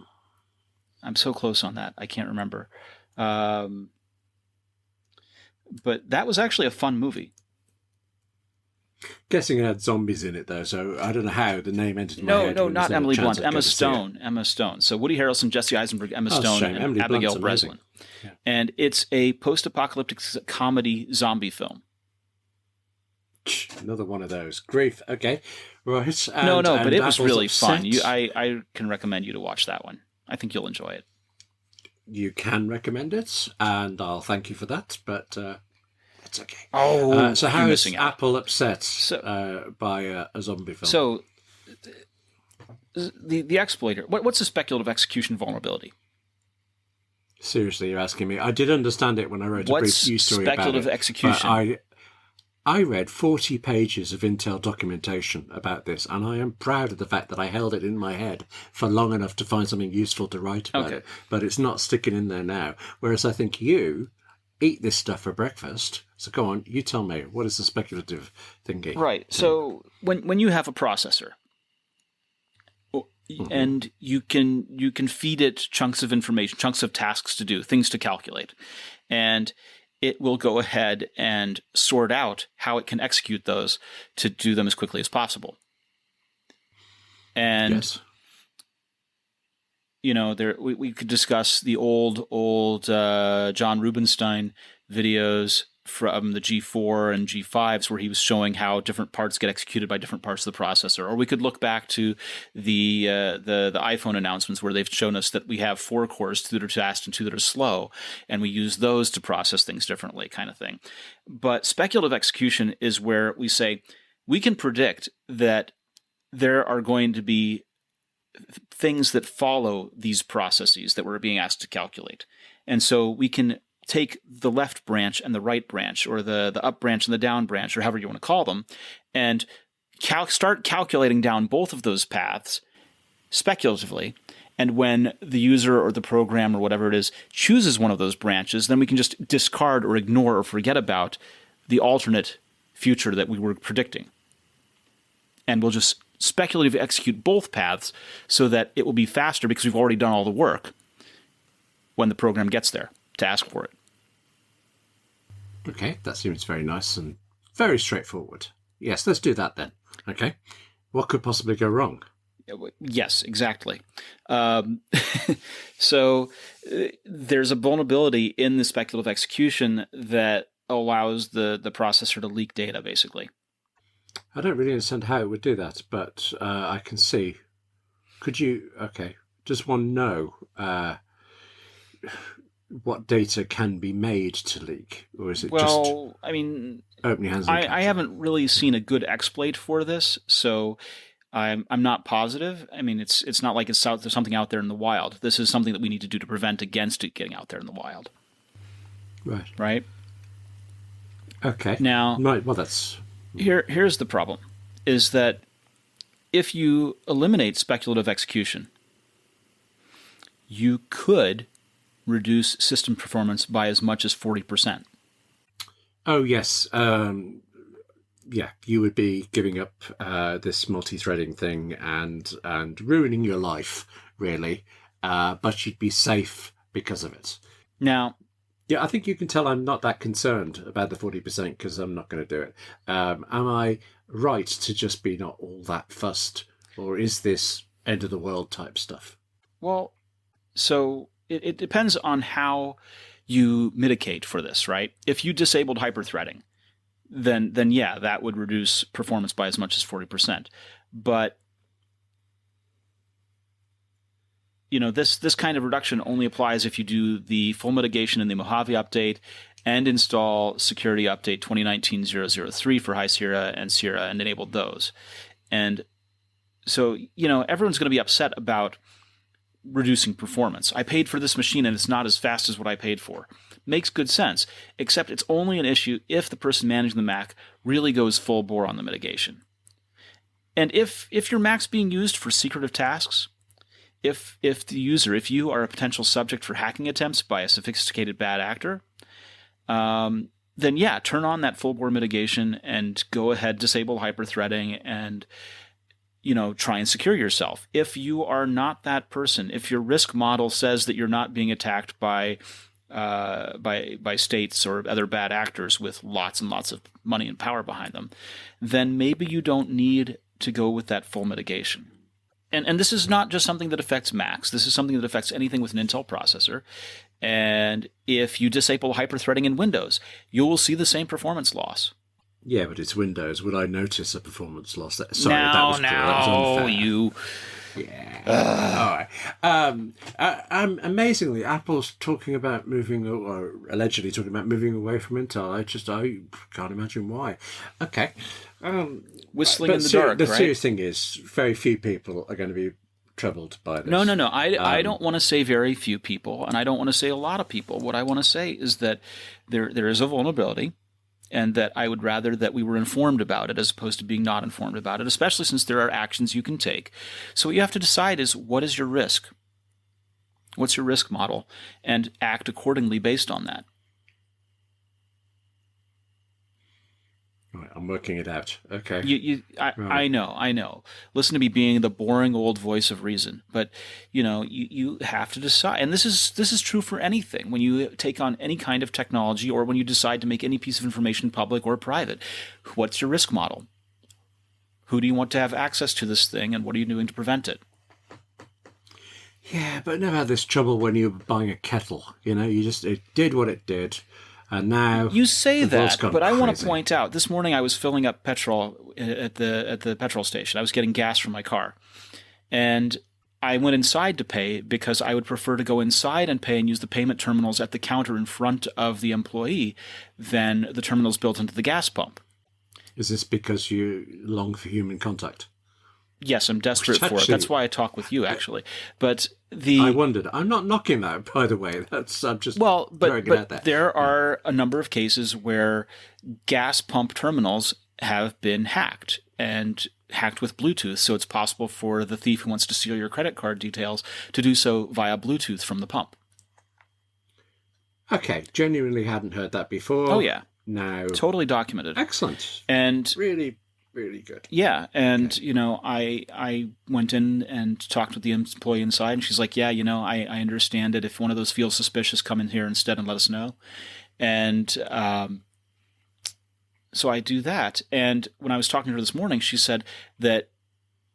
I'm so close on that. I can't remember. But that was actually a fun movie. Guessing it had zombies in it, though, so I don't know how the name entered my head. No, not Emily Blunt. Emma Stone. So Woody Harrelson, Jesse Eisenberg, Emma Stone, and Abigail Breslin. Yeah. And it's a post-apocalyptic comedy zombie film. Another one of those. Grief. Okay. Right. But it was really fun. I can recommend you to watch that one. I think you'll enjoy it. You can recommend it, and I'll thank you for that, but... it's okay. So how is Apple upset by a zombie film? So the exploiter. What's a speculative execution vulnerability? Seriously, you're asking me. I did understand it when I wrote a brief news story about it. Speculative execution? I read 40 pages of Intel documentation about this, and I am proud of the fact that I held it in my head for long enough to find something useful to write about it. But it's not sticking in there now. Whereas I think you eat this stuff for breakfast. So go on, you tell me, what is the speculative thinking? Right. So when you have a processor, and you can feed it chunks of information, chunks of tasks to do, things to calculate, and it will go ahead and sort out how it can execute those to do them as quickly as possible. And we could discuss the old John Rubinstein videos from the G4 and G5s where he was showing how different parts get executed by different parts of the processor. Or we could look back to the iPhone announcements where they've shown us that we have 4 cores, 2 that are fast and 2 that are slow, and we use those to process things differently, kind of thing. But speculative execution is where we say we can predict that there are going to be things that follow these processes that we're being asked to calculate. And so we can take the left branch and the right branch, or the up branch and the down branch, or however you want to call them, and start calculating down both of those paths speculatively. And when the user or the program or whatever it is chooses one of those branches, then we can just discard or ignore or forget about the alternate future that we were predicting. and we'll just speculatively execute both paths so that it will be faster because we've already done all the work when the program gets there to ask for it. Okay, that seems very nice and very straightforward. Yes, let's do that then. Okay. What could possibly go wrong? Yes, exactly. So there's a vulnerability in the speculative execution that allows the processor to leak data, basically. I don't really understand how it would do that, but I can see. Could you, okay, does one know what data can be made to leak? Or is it just open your hands and I haven't really seen a good exploit for this, so I'm not positive. I mean, it's not like there's something out there in the wild. This is something that we need to do to prevent against it getting out there in the wild. Right. Right? Okay. Now, right, well, that's... Here's the problem, is that if you eliminate speculative execution, you could reduce system performance by as much as 40%. Oh, yes. Yeah, you would be giving up this multi-threading thing and ruining your life, really. But you'd be safe because of it. Now, yeah, I think you can tell I'm not that concerned about the 40% because I'm not going to do it. Am I right to just be not all that fussed? Or is this end of the world type stuff? well, so it depends on how you mitigate for this, right? If you disabled hyperthreading, then yeah, that would reduce performance by as much as 40%. But this kind of reduction only applies if you do the full mitigation in the Mojave update and install security update 2019-003 for High Sierra and Sierra and enabled those. And so, everyone's going to be upset about reducing performance. I paid for this machine and it's not as fast as what I paid for. Makes good sense, except it's only an issue if the person managing the Mac really goes full bore on the mitigation. And if your Mac's being used for secretive tasks, if you are a potential subject for hacking attempts by a sophisticated bad actor, then yeah, turn on that full bore mitigation and go ahead, disable hyperthreading and try and secure yourself. If you are not that person, if your risk model says that you're not being attacked by states or other bad actors with lots and lots of money and power behind them, then maybe you don't need to go with that full mitigation. And this is not just something that affects Macs. This is something that affects anything with an Intel processor. And if you disable hyperthreading in Windows, you will see the same performance loss. Yeah, but it's Windows. Would I notice a performance loss? That was unfair. You... Yeah. All right. Amazingly, Apple's talking about moving, or allegedly talking about moving away from Intel. I can't imagine why. Okay. Whistling in the dark, the right? serious thing is, very few people are going to be troubled by this. No. I don't want to say very few people, and I don't want to say a lot of people. What I want to say is that there is a vulnerability, and that I would rather that we were informed about it as opposed to being not informed about it, especially since there are actions you can take. So what you have to decide is, what is your risk? What's your risk model? And act accordingly based on that. Right, I'm working it out. Okay. Right. Right. I know. Listen to me being the boring old voice of reason, but you have to decide. And this is true for anything. When you take on any kind of technology, or when you decide to make any piece of information public or private, what's your risk model? Who do you want to have access to this thing, and what are you doing to prevent it? Yeah, but never had this trouble when you were buying a kettle. It did what it did. And now you say that, but I want to crazy. point out, this morning I was filling up petrol at the petrol station. I was getting gas from my car. And I went inside to pay because I would prefer to go inside and pay and use the payment terminals at the counter in front of the employee than the terminals built into the gas pump. Is this because you long for human contact? Yes, I'm desperate for it. That's why I talk with you, actually. But I wondered. I'm not knocking that, by the way. I'm just throwing it out there. There are a number of cases where gas pump terminals have been hacked, and hacked with Bluetooth, so it's possible for the thief who wants to steal your credit card details to do so via Bluetooth from the pump. Okay, genuinely hadn't heard that before. Oh, yeah. Now, totally documented. Excellent. And really really good. Yeah, and I went in and talked with the employee inside, and she's like, "Yeah, I understand it. If one of those feels suspicious, come in here instead and let us know." And so I do that. And when I was talking to her this morning, she said that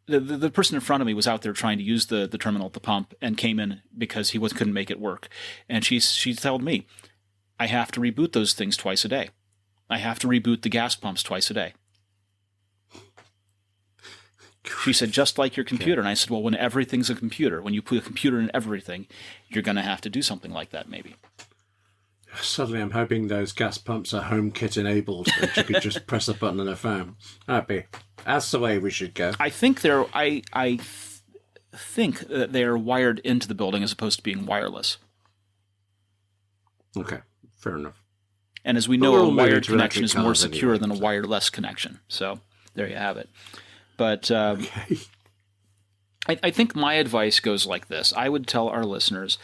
the person in front of me was out there trying to use the terminal at the pump and came in because he couldn't make it work. And she told me, I have to reboot those things twice a day. I have to reboot the gas pumps twice a day. She said, just like your computer. And I said, well, when everything's a computer, when you put a computer in everything, you're going to have to do something like that maybe. Suddenly I'm hoping those gas pumps are HomeKit enabled and you could just press a button on a phone. That's the way we should go. I think think that they are wired into the building as opposed to being wireless. Okay, fair enough. And as we know, a wired connection is more secure anyway, than a wireless connection. So there you have it. But I think my advice goes like this. I would tell our listeners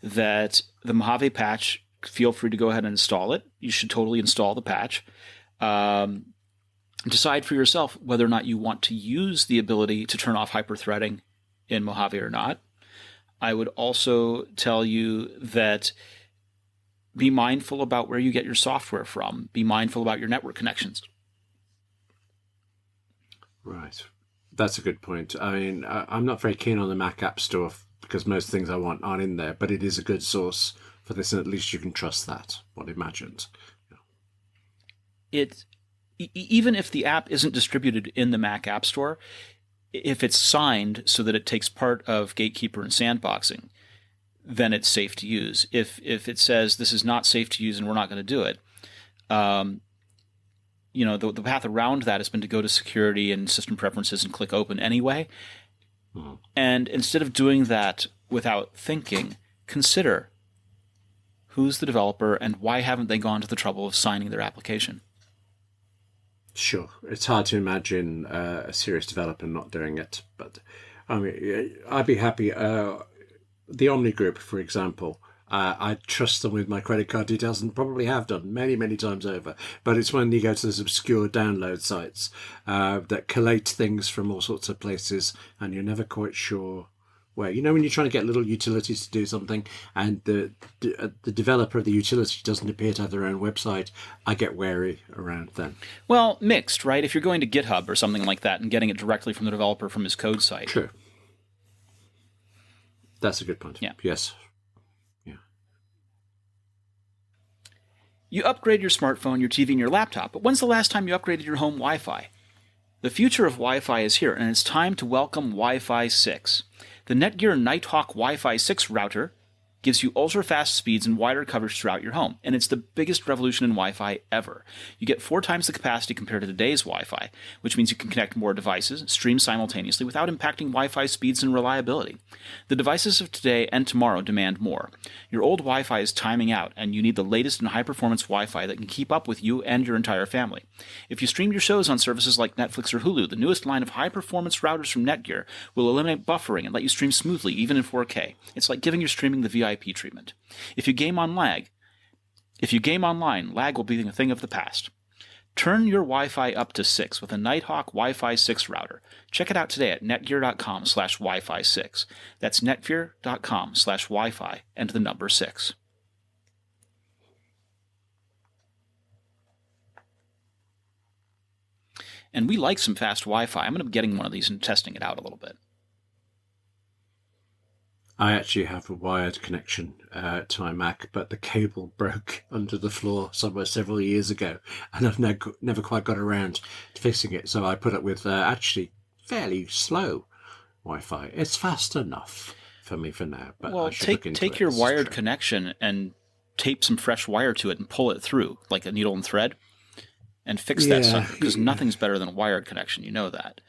that the Mojave patch, feel free to go ahead and install it. You should totally install the patch. Decide for yourself whether or not you want to use the ability to turn off hyperthreading in Mojave or not. I would also tell you that be mindful about where you get your software from. Be mindful about your network connections. Right. That's a good point. I mean, I'm not very keen on the Mac App Store because most things I want aren't in there, but it is a good source for this, and at least you can trust that, what imagined. Even if the app isn't distributed in the Mac App Store, if it's signed so that it takes part of Gatekeeper and sandboxing, then it's safe to use. If it says this is not safe to use and we're not going to do it, the path around that has been to go to security and system preferences and click open anyway. Mm-hmm. And instead of doing that without thinking, consider who's the developer and why haven't they gone to the trouble of signing their application? Sure. It's hard to imagine a serious developer not doing it, but I mean, I'd be happy. The Omni Group, for example, I trust them with my credit card details and probably have done many, many times over. But it's when you go to those obscure download sites that collate things from all sorts of places and you're never quite sure where. When you're trying to get little utilities to do something and the developer of the utility doesn't appear to have their own website, I get wary around then. Well, mixed, right? If you're going to GitHub or something like that and getting it directly from the developer from his code site. True. That's a good point. Yeah. Yes. You upgrade your smartphone, your TV, and your laptop, but when's the last time you upgraded your home Wi-Fi? The future of Wi-Fi is here, and it's time to welcome Wi-Fi 6. The Netgear Nighthawk Wi-Fi 6 router gives you ultra-fast speeds and wider coverage throughout your home, and it's the biggest revolution in Wi-Fi ever. You get 4 times the capacity compared to today's Wi-Fi, which means you can connect more devices, stream simultaneously without impacting Wi-Fi speeds and reliability. The devices of today and tomorrow demand more. Your old Wi-Fi is timing out, and you need the latest and high-performance Wi-Fi that can keep up with you and your entire family. If you stream your shows on services like Netflix or Hulu, the newest line of high-performance routers from Netgear will eliminate buffering and let you stream smoothly, even in 4K. It's like giving your streaming the VIP treatment. If you game online, lag will be a thing of the past. Turn your Wi-Fi up to 6 with a Nighthawk Wi-Fi 6 router. Check it out today at netgear.com/Wi-Fi 6. That's netgear.com/Wi-Fi and the number 6. And we like some fast Wi-Fi. I'm going to be getting one of these and testing it out a little bit. I actually have a wired connection to my Mac, but the cable broke under the floor somewhere several years ago, and I've never quite got around to fixing it. So I put up with actually fairly slow Wi-Fi. It's fast enough for me for now. But well, take your wired connection and tape some fresh wire to it and pull it through like a needle and thread, and fix that stuff, because nothing's better than a wired connection. You know that.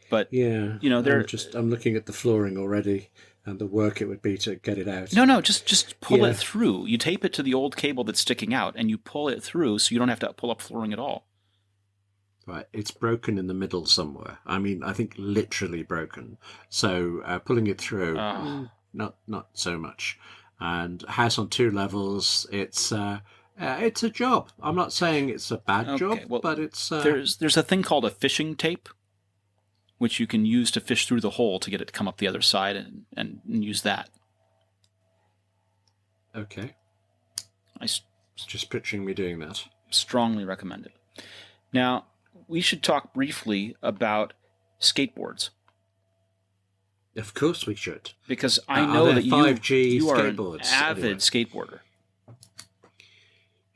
But I'm looking at the flooring already. And the work it would be to get it out. No, just pull it through. You tape it to the old cable that's sticking out, and you pull it through so you don't have to pull up flooring at all. Right, it's broken in the middle somewhere. I mean, I think literally broken. So pulling it through, not so much. And house on 2 levels, it's It's a job. I'm not saying it's a bad job, well, but it's... There's a thing called a fishing tape, which you can use to fish through the hole to get it to come up the other side and use that. Okay. I just picturing me doing that. Strongly recommend it. Now, we should talk briefly about skateboards. Of course we should. Because I know that 5G you are an skateboards, avid skateboarder.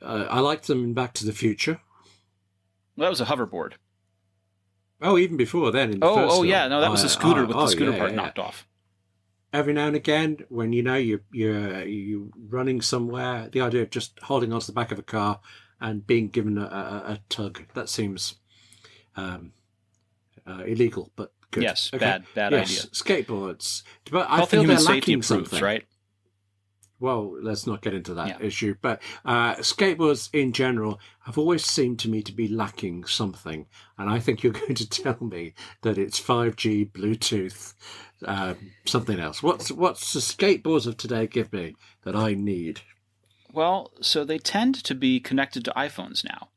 I liked them in Back to the Future. Well, that was a hoverboard. Oh, even before then. In the first film. Yeah. No, that was a scooter with the scooter part knocked off. Every now and again, when you're running somewhere, the idea of just holding onto the back of a car and being given a tug, that seems illegal, but good. Yes, okay. bad yes, idea. Skateboards. But I Health feel and human they're safety lacking approved, something. right? Well, let's not get into that issue. But skateboards in general have always seemed to me to be lacking something. And I think you're going to tell me that it's 5G, Bluetooth, something else. What's the skateboards of today give me that I need? Well, so they tend to be connected to iPhones now.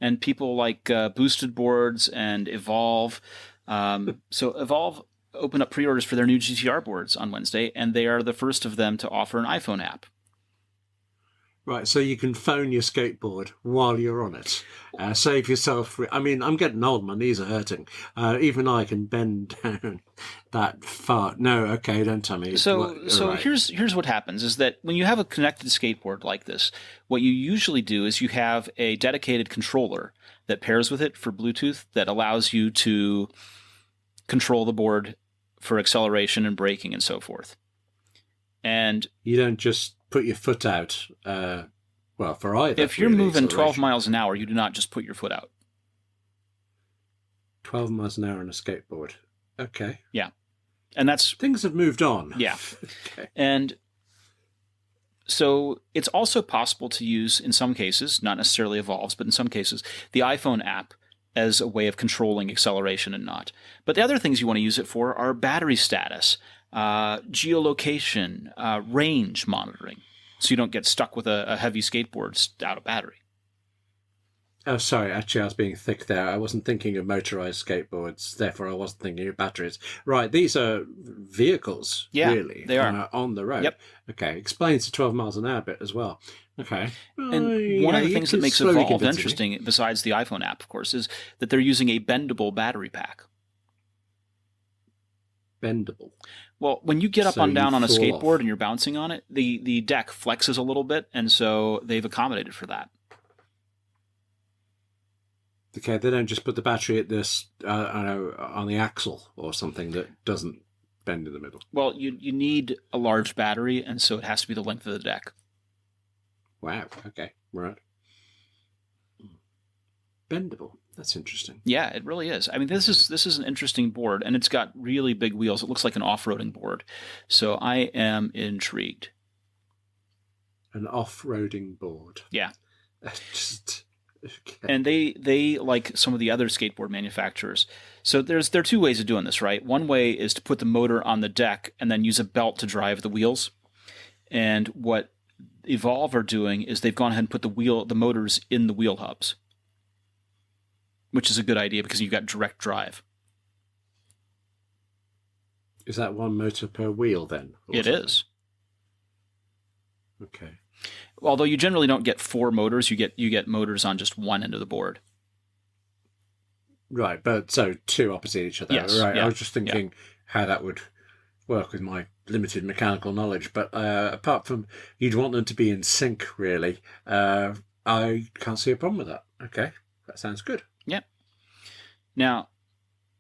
And people like Boosted Boards and Evolve. So Evolve opened up pre-orders for their new GTR boards on Wednesday, and they are the first of them to offer an iPhone app. Right, so you can phone your skateboard while you're on it. Save yourself... I mean, I'm getting old, my knees are hurting. Even I can bend down that far. No, okay, don't tell me. So right. here's what happens, is that when you have a connected skateboard like this, what you usually do is you have a dedicated controller that pairs with it for Bluetooth that allows you to control the board for acceleration and braking and so forth. And you don't just put your foot out, for either. If you're moving 12 miles an hour, you do not just put your foot out. 12 miles an hour on a skateboard. Okay. Yeah. And that's... Things have moved on. Yeah. Okay. And so it's also possible to use, in some cases, not necessarily Evolves, but in some cases, the iPhone app as a way of controlling acceleration and not. But the other things you want to use it for are battery status, geolocation, range monitoring, so you don't get stuck with a heavy skateboard out of battery. Oh, sorry. Actually, I was being thick there. I wasn't thinking of motorized skateboards. Therefore, I wasn't thinking of batteries. Right. These are vehicles, really. They are. On the road. Yep. Okay. Explains the 12 miles an hour bit as well. Okay. And one of the things that makes Evolve interesting, besides the iPhone app, of course, is that they're using a bendable battery pack. Bendable? Well, when you get up and down on a skateboard and you're bouncing on it, the deck flexes a little bit, and so they've accommodated for that. Okay, they don't just put the battery at this, on the axle or something that doesn't bend in the middle. Well, you need a large battery, and so it has to be the length of the deck. Wow. Okay. Right. Bendable. That's interesting. Yeah, it really is. I mean, this is an interesting board, and it's got really big wheels. It looks like an off-roading board. So I am intrigued. An off-roading board. Yeah. Just... Okay. And they like some of the other skateboard manufacturers. So there are two ways of doing this, right? One way is to put the motor on the deck and then use a belt to drive the wheels. And what Evolve are doing is they've gone ahead and put the motors in the wheel hubs, which is a good idea because you've got direct drive. Is that one motor per wheel then? It is. Okay. Although you generally don't get 4 motors, you get motors on just one end of the board. Right, but so 2 opposite each other. Yes, right. yeah, I was just thinking how that would work with my limited mechanical knowledge. But apart from you'd want them to be in sync, really, I can't see a problem with that. Okay, that sounds good. Yeah. Now,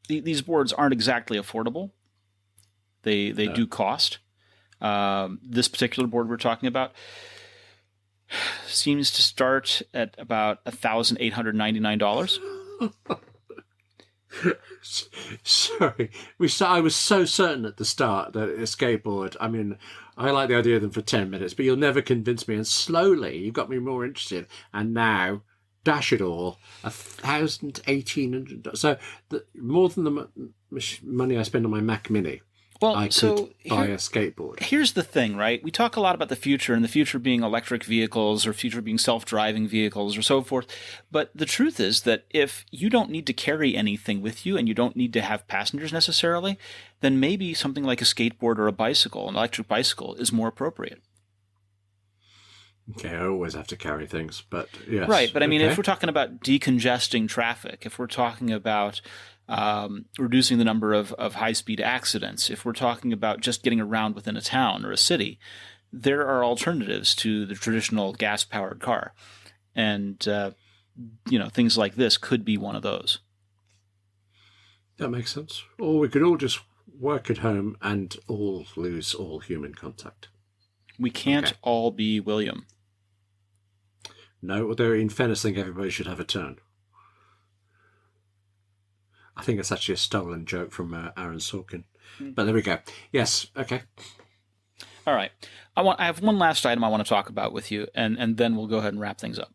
these boards aren't exactly affordable. They do cost. This particular board we're talking about seems to start at about $1,899. Sorry, I was so certain at the start that a skateboard. I mean, I like the idea of them for 10 minutes, but you'll never convince me. And slowly, you've got me more interested. And now, dash it all, $1,800. So more than the money I spend on my Mac Mini. Well, I could buy a skateboard. Here's the thing, right? We talk a lot about the future and the future being electric vehicles or future being self-driving vehicles or so forth. But the truth is that if you don't need to carry anything with you and you don't need to have passengers necessarily, then maybe something like a skateboard or a bicycle, an electric bicycle, is more appropriate. Okay, I always have to carry things, but yes. Right, but I mean, okay. if we're talking about decongesting traffic, if we're talking about reducing the number of high-speed accidents, if we're talking about just getting around within a town or a city, there are alternatives to the traditional gas-powered car. And, things like this could be one of those. That makes sense. Or we could all just work at home and all lose all human contact. We can't all be William. No, although in fairness, I think everybody should have a turn. I think it's actually a stolen joke from Aaron Sorkin. But there we go. Yes, okay. All right. I have one last item I want to talk about with you, and then we'll go ahead and wrap things up.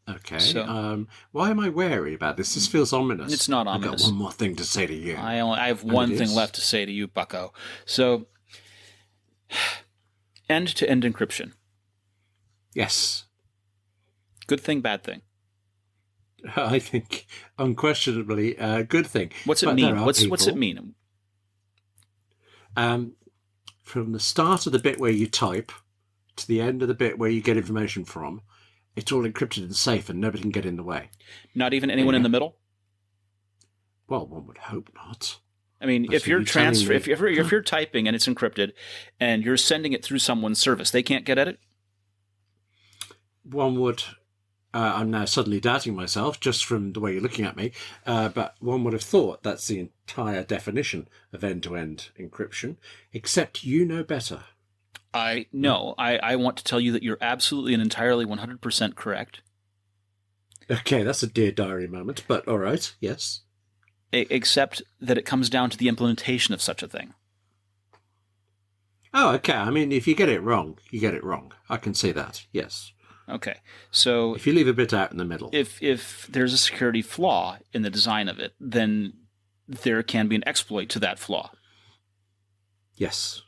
Okay. So, why am I wary about this? This feels ominous. It's not ominous. I've got one more thing to say to you. I have one thing left to say to you, bucko. So, end-to-end encryption. Yes. Good thing, bad thing? I think unquestionably a good thing. What's it mean? What's it mean? From the start of the bit where you type to the end of the bit where you get information from, it's all encrypted and safe and nobody can get in the way. Not even anyone in the middle? Well, one would hope not. I mean, if you're if you're typing and it's encrypted and you're sending it through someone's service, they can't get at it? One would... I'm now suddenly doubting myself just from the way you're looking at me, but one would have thought that's the entire definition of end-to-end encryption, except you know better. I want to tell you that you're absolutely and entirely 100% correct. Okay, that's a Dear Diary moment, but all right, yes. Except that it comes down to the implementation of such a thing. Oh, okay. I mean, if you get it wrong, you get it wrong. I can see that, yes. Okay, so if you leave a bit out in the middle, if there's a security flaw in the design of it, then there can be an exploit to that flaw. Yes.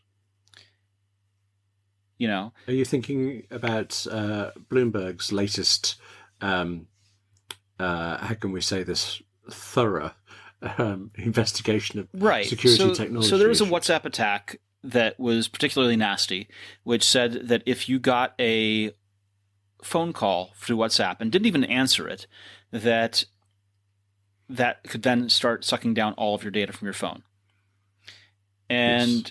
Are you thinking about Bloomberg's latest? How can we say this? Thorough investigation of security technology. So there was a WhatsApp attack that was particularly nasty, which said that if you got a phone call through WhatsApp and didn't even answer it, that could then start sucking down all of your data from your phone. And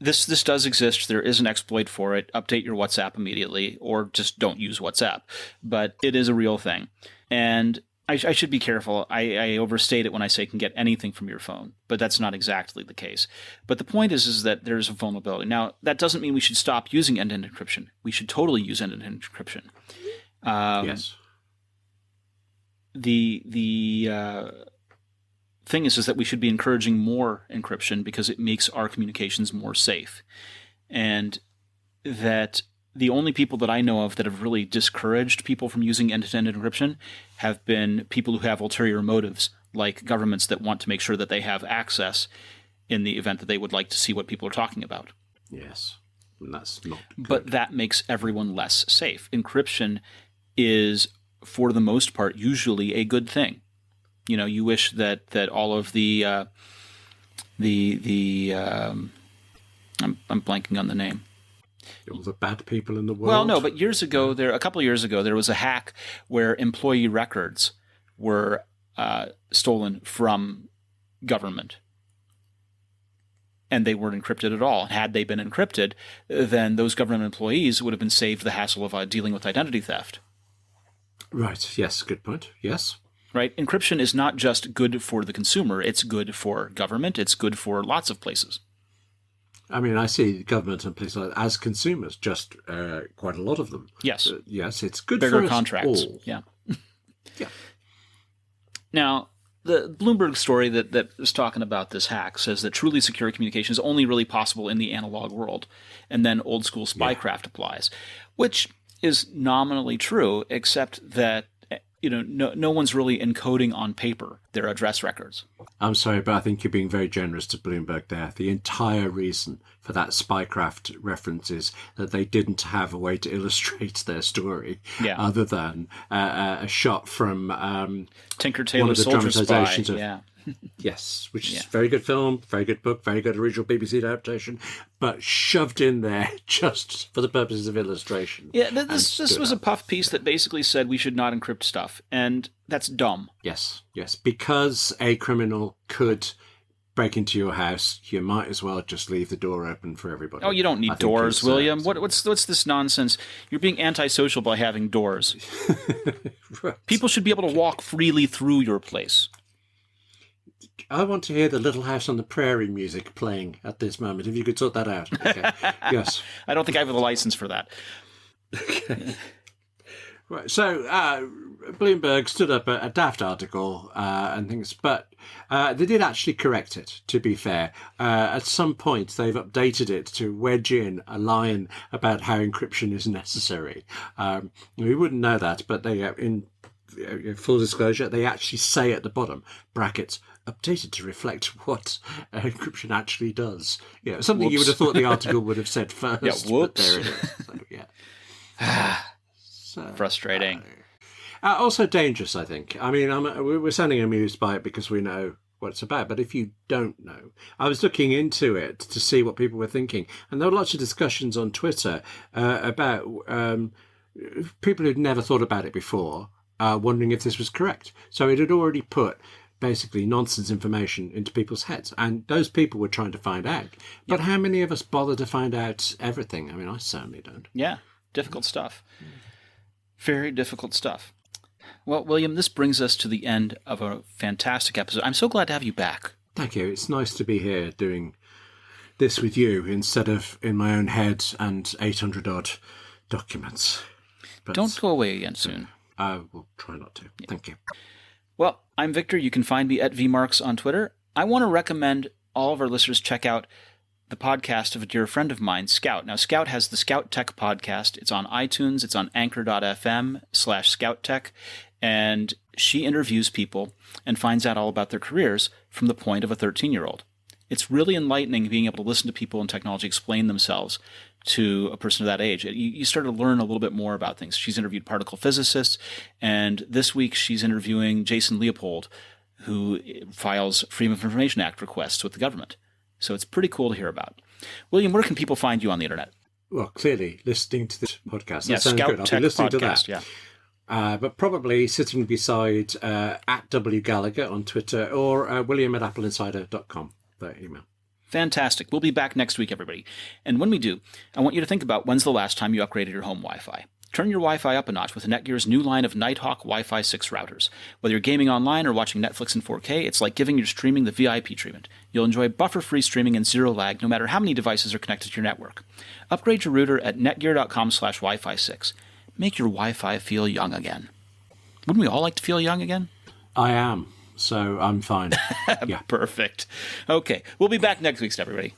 this does exist. There is an exploit for it. Update your WhatsApp immediately, or just don't use WhatsApp. But it is a real thing. And I should be careful. I overstate it when I say can get anything from your phone, but that's not exactly the case. But the point is that there's a vulnerability. Now, that doesn't mean we should stop using end-to-end encryption. We should totally use end-to-end encryption. Yes. The thing is that we should be encouraging more encryption because it makes our communications more safe. And that the only people that I know of that have really discouraged people from using end-to-end encryption have been people who have ulterior motives, like governments that want to make sure that they have access in the event that they would like to see what people are talking about. Yes, and that's not good. But that makes everyone less safe. Encryption is, for the most part, usually a good thing. You wish that all of the I'm blanking on the name. All the bad people in the world? Well, no, but a couple of years ago, there was a hack where employee records were stolen from government. And they weren't encrypted at all. Had they been encrypted, then those government employees would have been saved the hassle of dealing with identity theft. Right, yes, good point, yes. Right? Encryption is not just good for the consumer, it's good for government, it's good for lots of places. I mean, I see government and places like that as consumers, just quite a lot of them. Yes. Yes, it's good Bigger for us contracts. all. Yeah. Yeah. Now, the Bloomberg story that is talking about this hack says that truly secure communication is only really possible in the analog world, and then old school spycraft applies, which is nominally true, except that no one's really encoding on paper their address records. I'm sorry, but I think you're being very generous to Bloomberg there. The entire reason for that spycraft reference is that they didn't have a way to illustrate their story other than a shot from Tinker one Tailor of the Soldier Spy. dramatizations of Yeah. Yes, which is a very good film, very good book, very good original BBC adaptation, but shoved in there just for the purposes of illustration. Yeah, this was a puff piece that basically said we should not encrypt stuff, and that's dumb. Yes, because a criminal could break into your house, you might as well just leave the door open for everybody. Oh, you don't need doors, William. What's this nonsense? You're being antisocial by having doors. Right. People should be able to walk freely through your place. I want to hear the Little House on the Prairie music playing at this moment. If you could sort that out. Okay. Yes. I don't think I have the license for that. Okay. Right. So Bloomberg stood up a daft article and things, but they did actually correct it, to be fair. At some point, they've updated it to wedge in a line about how encryption is necessary. We wouldn't know that, but they, in full disclosure, they actually say at the bottom, brackets, updated to reflect what encryption actually does. Yeah, something you would have thought the article would have said first. Yeah, whoops. But there it is. So, yeah. Frustrating. Also dangerous, I think. I mean, we're sounding amused by it because we know what it's about. But if you don't know, I was looking into it to see what people were thinking. And there were lots of discussions on Twitter about people who'd never thought about it before, wondering if this was correct. So it had already put basically nonsense information into people's heads. And those people were trying to find out. But how many of us bother to find out everything? I mean, I certainly don't. Yeah, difficult stuff. Very difficult stuff. Well, William, this brings us to the end of a fantastic episode. I'm so glad to have you back. Thank you. It's nice to be here doing this with you instead of in my own head and 800-odd documents. But don't go away again soon. I will try not to. Yeah. Thank you. Well, I'm Victor. You can find me at VMarks on Twitter. I want to recommend all of our listeners check out the podcast of a dear friend of mine, Scout. Now, Scout has the Scout Tech podcast. It's on iTunes. It's on anchor.fm/ScoutTech. And she interviews people and finds out all about their careers from the point of a 13-year-old. It's really enlightening being able to listen to people in technology explain themselves to a person of that age. You start to learn a little bit more about things. She's interviewed particle physicists, and this week she's interviewing Jason Leopold, who files Freedom of Information Act requests with the government. So it's pretty cool to hear about. William, where can people find you on the internet? Well, clearly, listening to this podcast. Yeah, Scout Tech I'll be listening podcast, to that. Yeah. But probably sitting beside at W Gallagher on Twitter or William at AppleInsider.com, their email. Fantastic. We'll be back next week, everybody. And when we do, I want you to think about when's the last time you upgraded your home Wi-Fi. Turn your Wi-Fi up a notch with Netgear's new line of Nighthawk Wi-Fi 6 routers. Whether you're gaming online or watching Netflix in 4K, it's like giving your streaming the VIP treatment. You'll enjoy buffer-free streaming and zero lag no matter how many devices are connected to your network. Upgrade your router at netgear.com/Wi-Fi 6. Make your Wi-Fi feel young again. Wouldn't we all like to feel young again? I am, so I'm fine. Yeah. Perfect. Okay, we'll be back next week, everybody.